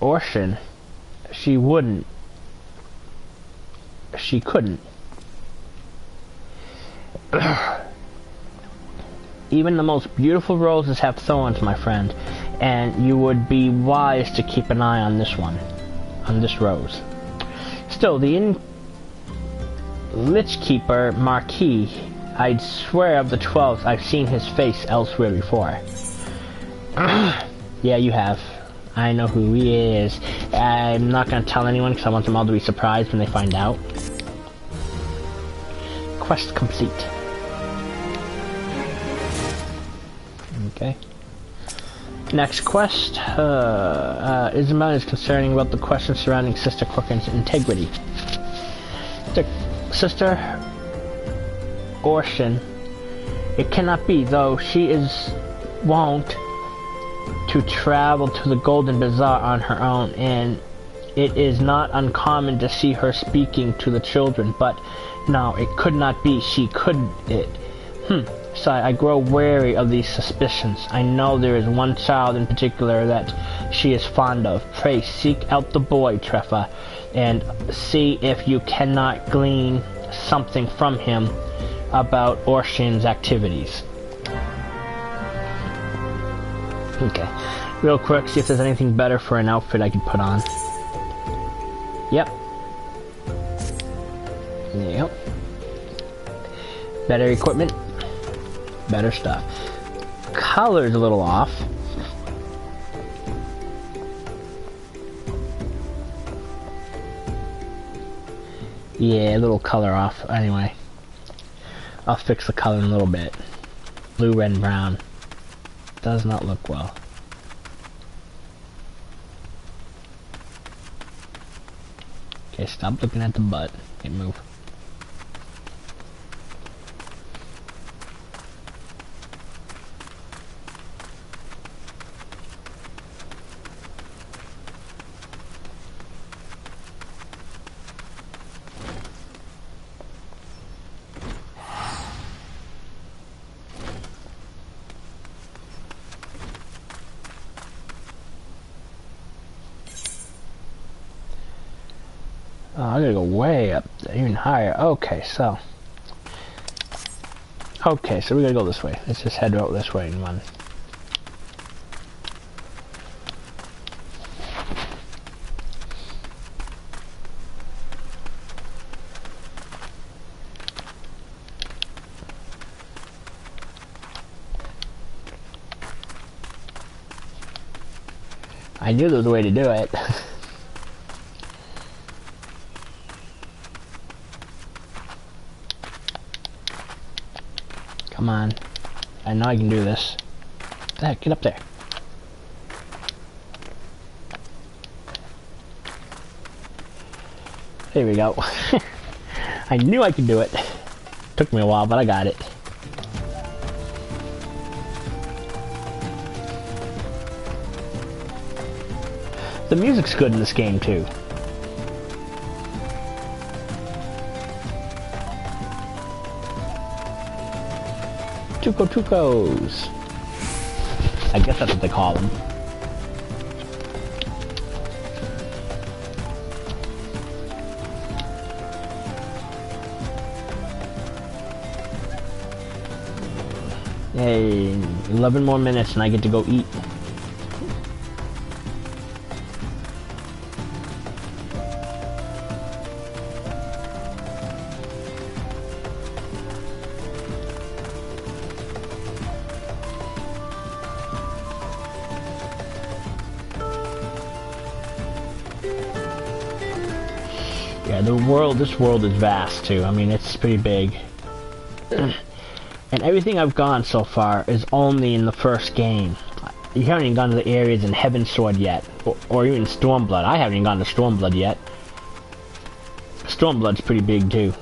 Orshin, she wouldn't. She couldn't. Even the most beautiful roses have thorns, my friend, and you would be wise to keep an eye on this one, on this rose. Still, the Lich Keeper Marquis I'd swear of the 12th I've seen his face elsewhere before. Yeah, you have. I know who he is. I'm not gonna tell anyone because I want them all to be surprised when they find out. Quest complete. Okay. Next quest. Isabel is concerning about the questions surrounding Sister Crooken's integrity. Sister Orshin. It cannot be, though she is wont to travel to the Golden Bazaar on her own, and it is not uncommon to see her speaking to the children, but no, it could not be. She couldn't it. So I grow wary of these suspicions. I know there is one child in particular that she is fond of. Pray seek out the boy, Treffa, and see if you cannot glean something from him about Orshin's activities. Okay. Real quick, see if there's anything better for an outfit I could put on. Yep. Yep. Better equipment. Better stuff. Color's a little off. Yeah, a little color off. Anyway. I'll fix the color in a little bit. Blue, red, and brown. Does not look well. Okay, stop looking at the butt. Okay, move. Oh, I gotta go way up, even higher. Okay, so we gotta go this way. Let's just head out this way and run. I knew there was a way to do it. Come on. I know I can do this. Get up there. There we go. I knew I could do it. Took me a while, but I got it. The music's good in this game, too. Tucos. I guess that's what they call them. Hey, 11 more minutes and I get to go eat. Yeah, this world is vast too. I mean, it's pretty big. And everything I've gone so far is only in the first game. You haven't even gone to the areas in Heaven's Sword yet. Or even Stormblood. I haven't even gone to Stormblood yet. Stormblood's pretty big too.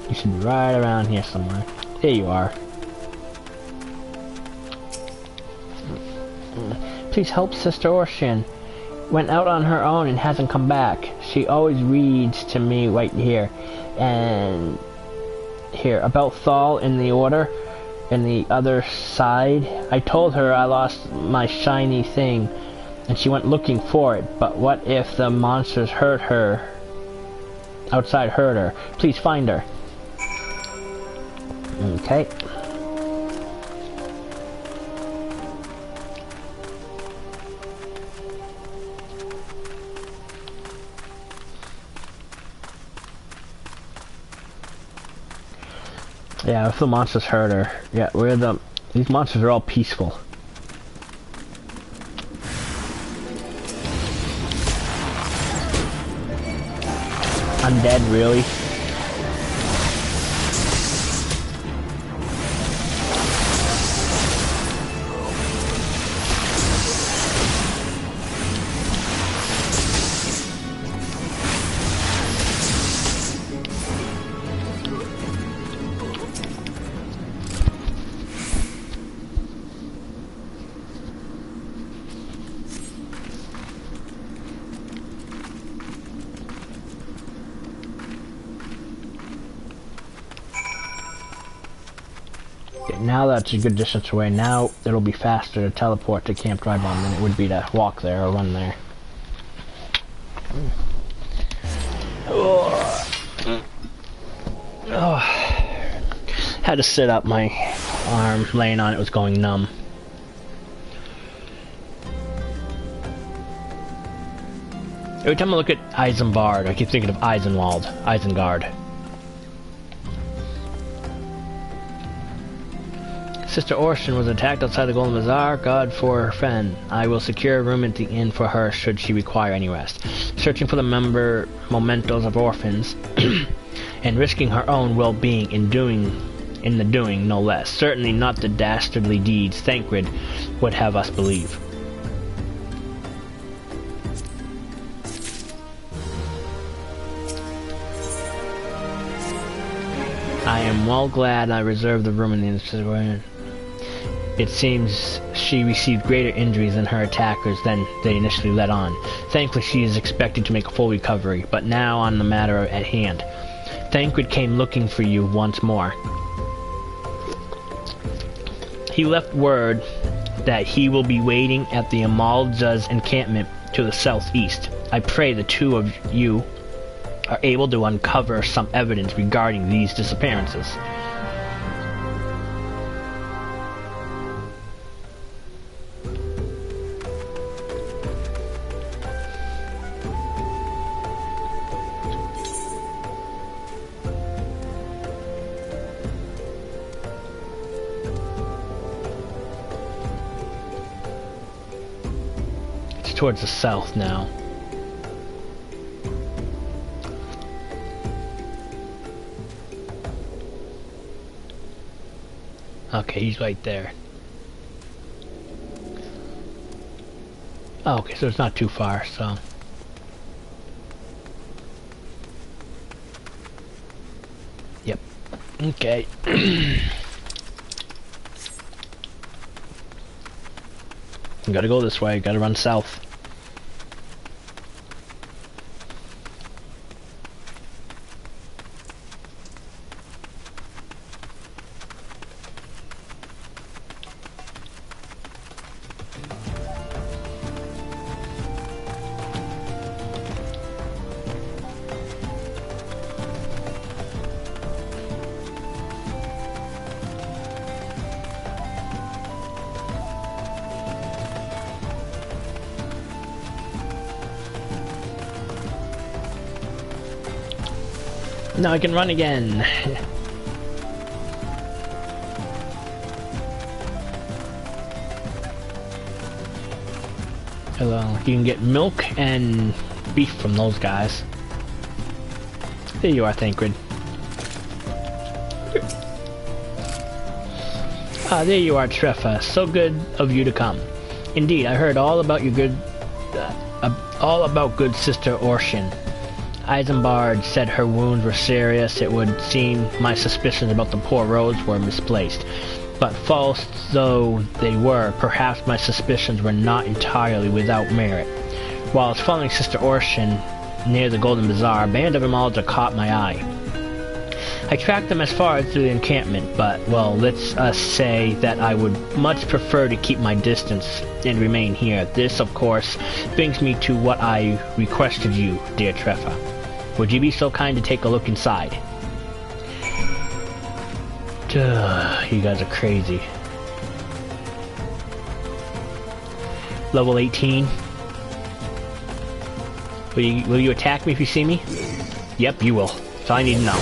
You should be right around here somewhere. There you are. Please help Sister Orshin. Went out on her own and hasn't come back. She always reads to me right here. And here, about Thal in the Order, and the other side. I told her I lost my shiny thing, and she went looking for it. But what if the monsters hurt her? Outside hurt her. Please find her. Okay. Yeah, if the monsters hurt her. Yeah, these monsters are all peaceful. Undead, really? Now that's a good distance away. Now it'll be faster to teleport to Camp Dry Bomb than it would be to walk there or run there. Oh. Had to sit up. My arm laying on it was going numb. Every time I look at Isengard, I keep thinking of Isengard. Sister Orshin was attacked outside the Golden Bazaar. God for her friend. I will secure a room at the inn for her should she require any rest. Searching for the mementos of orphans and risking her own well-being in the doing, no less. Certainly not the dastardly deeds Thancred would have us believe. I am well glad I reserved the room in the inn. It seems she received greater injuries than her attackers than they initially let on. Thankfully, she is expected to make a full recovery, but now on the matter at hand. Thancred came looking for you once more. He left word that he will be waiting at the Amalja's encampment to the southeast. I pray the two of you are able to uncover some evidence regarding these disappearances. Towards the south now. Okay, he's right there. Oh, okay, so it's not too far, so. Yep. Okay. Gotta go this way, gotta run south. Now I can run again. Hello. You can get milk and beef from those guys. There you are, Thancred. Ah, there you are, Trefa. So good of you to come. Indeed, I heard all about your good, good Sister Orshin. Isengard said her wounds were serious. It would seem my suspicions about the poor roads were misplaced. But false though they were, perhaps my suspicions were not entirely without merit. While I was following Sister Orshin near the Golden Bazaar, a band of Amalja caught my eye. I tracked them as far as to the encampment, but, well, let's say that I would much prefer to keep my distance and remain here. This, of course, brings me to what I requested you, dear Trefa. Would you be so kind to take a look inside? You guys are crazy. Level 18. Will you attack me if you see me? Yep, you will. That's all I need to know.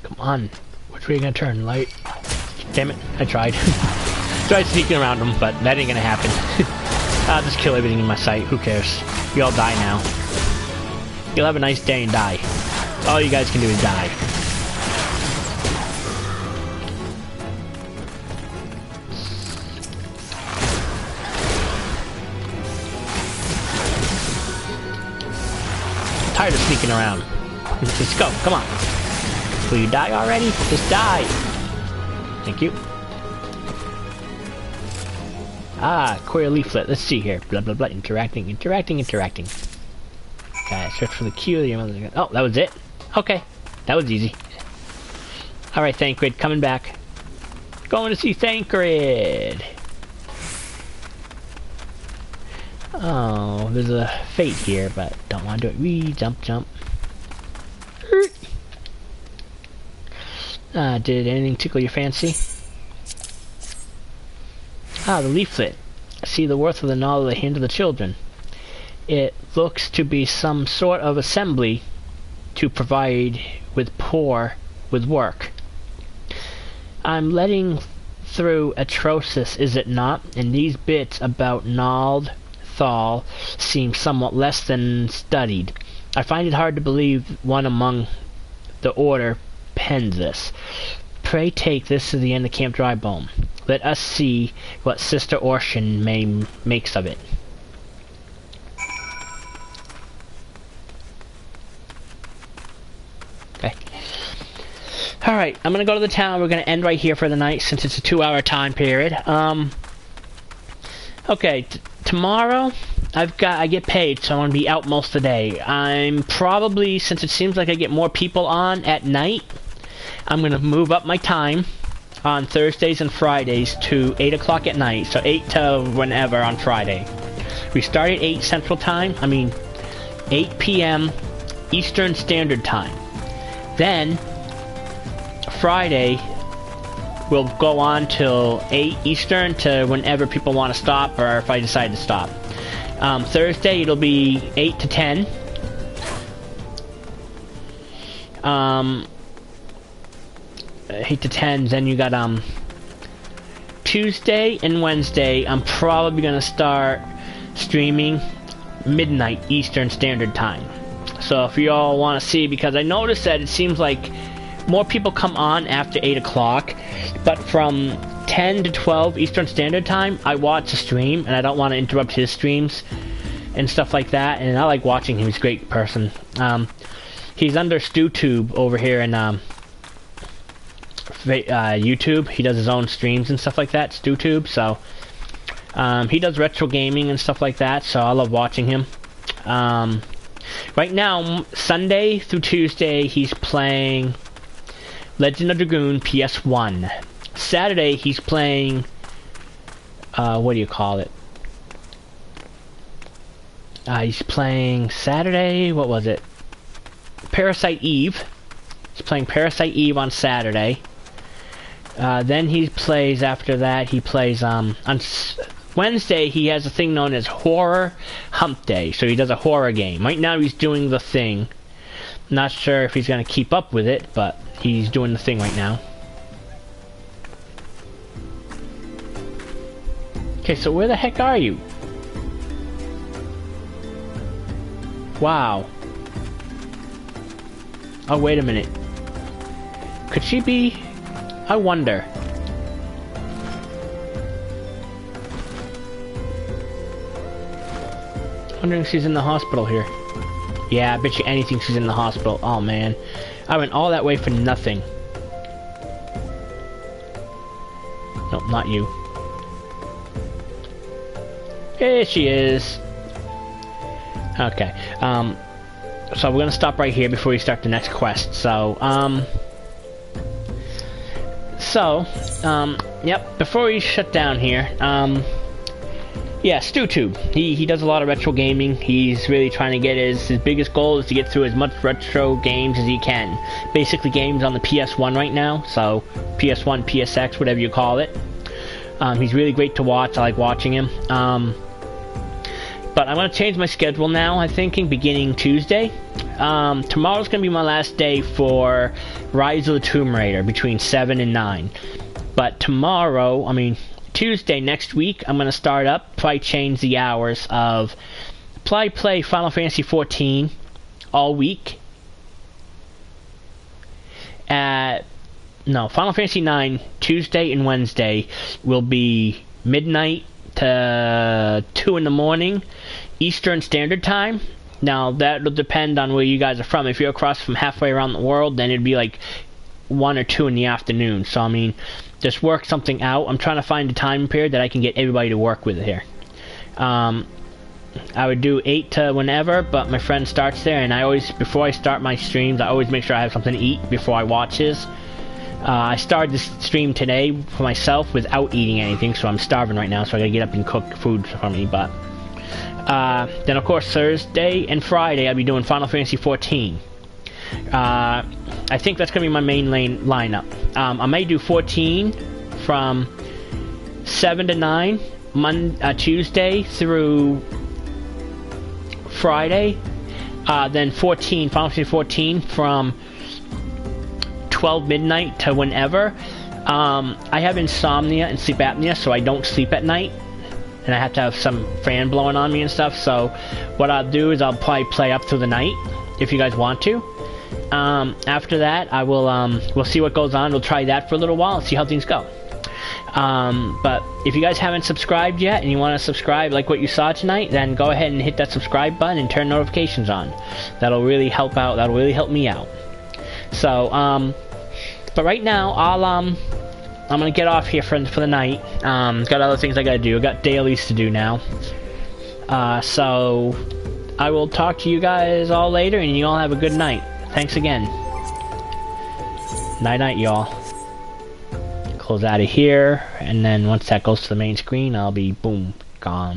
Come on. Which way are you gonna turn? Light? Damn it, I tried. Tried sneaking around them, but that ain't gonna happen. I'll just kill everything in my sight. Who cares? You all die now. You'll have a nice day and die. All you guys can do is die. Tired of sneaking around. Just go, come on. Will you die already? Just die. Thank you. Ah, queer leaflet. Let's see here. Blah, blah, blah. Interacting. Okay, search for the cue. Oh, that was it? Okay. That was easy. Alright, Thancred, coming back. Going to see Thancred. Oh, there's a fate here, but don't want to do it. Jump. Did anything tickle your fancy? Ah, the leaflet. See the worth of the knowledge of the hand of the children. It looks to be some sort of assembly to provide with poor with work. I'm letting through atrocious, is it not? And these bits about Nald Thal seem somewhat less than studied. I find it hard to believe one among the order penned this. Pray take this to the end of Camp Drybone. Let us see what Sister Orshin makes of it. Okay. Alright, I'm gonna go to the town. We're gonna end right here for the night since it's a 2-hour time period. Okay, tomorrow I get paid, so I'm gonna be out most of the day. I'm probably, since it seems like I get more people on at night, I'm gonna move up my time on Thursdays and Fridays to 8 o'clock at night, so 8 to whenever on Friday. We start at 8 Central Time, 8 p.m. Eastern Standard Time. Then, Friday, we'll go on till 8 Eastern to whenever people want to stop, or if I decide to stop. Thursday, it'll be 8 to 10. 8 to 10, then you got Tuesday and Wednesday. I'm probably gonna start streaming midnight Eastern Standard Time. So if you all want to see, because I noticed that it seems like more people come on after 8 o'clock, but from 10 to 12 Eastern Standard Time, I watch the stream, and I don't want to interrupt his streams and stuff like that, and I like watching him. He's a great person. He's under StewTube over here in YouTube. He does his own streams and stuff like that, StewTube, so he does retro gaming and stuff like that, so I love watching him. Right now, Sunday through Tuesday, he's playing Legend of Dragoon PS1. Saturday, he's playing, what do you call it? He's playing Saturday, what was it? Parasite Eve. He's playing Parasite Eve on Saturday. Then he plays, after that, he plays, on Wednesday, he has a thing known as Horror Hump Day. So he does a horror game. Right now, he's doing The Thing. Not sure if he's going to keep up with it, but he's doing The Thing right now. Okay, so where the heck are you? Wow. Oh, wait a minute. Could she be? I wonder. Wondering if she's in the hospital here. Yeah, I bet you anything she's in the hospital. Oh man, I went all that way for nothing. Nope, not you. Here she is. Okay, so we're gonna stop right here before we start the next quest. So, yep, before we shut down here, yeah, StewTube. He does a lot of retro gaming. He's really trying to get his biggest goal is to get through as much retro games as he can. Basically games on the PS1 right now, so PS1, PSX, whatever you call it. He's really great to watch. I like watching him. But I'm going to change my schedule now, I'm thinking, beginning Tuesday. Tomorrow's going to be my last day for Rise of the Tomb Raider, between 7 and 9. But tomorrow, Tuesday next week, I'm going to start up, probably change the hours of, play Final Fantasy 14 all week. Final Fantasy 9, Tuesday and Wednesday, will be midnight to 2 in the morning, Eastern Standard Time. Now, that'll depend on where you guys are from. If you're across from halfway around the world, then it'd be like 1 or 2 in the afternoon. So, just work something out. I'm trying to find a time period that I can get everybody to work with here. I would do 8 to whenever, but my friend starts there, and before I start my streams, I always make sure I have something to eat before I watch his. I started this stream today for myself without eating anything, so I'm starving right now, so I gotta get up and cook food for me, but... then of course Thursday and Friday I'll be doing Final Fantasy 14. I think that's gonna be my main lineup. I may do 14 from 7 to 9, Tuesday through Friday. Then Final Fantasy 14 from 12 midnight to whenever. I have insomnia and sleep apnea, so I don't sleep at night. And I have to have some fan blowing on me and stuff, so what I'll do is I'll probably play up through the night, if you guys want to. After that, I will, we'll see what goes on. We'll try that for a little while and see how things go. But if you guys haven't subscribed yet and you want to subscribe like what you saw tonight, then go ahead and hit that subscribe button and turn notifications on. That'll really help out. That'll really help me out. So, but right now, I'm gonna get off here for the night. Got other things I gotta do. I got dailies to do now. So I will talk to you guys all later, and you all have a good night. Thanks again. Night, y'all. Close out of here, and then once that goes to the main screen, I'll be, boom, gone.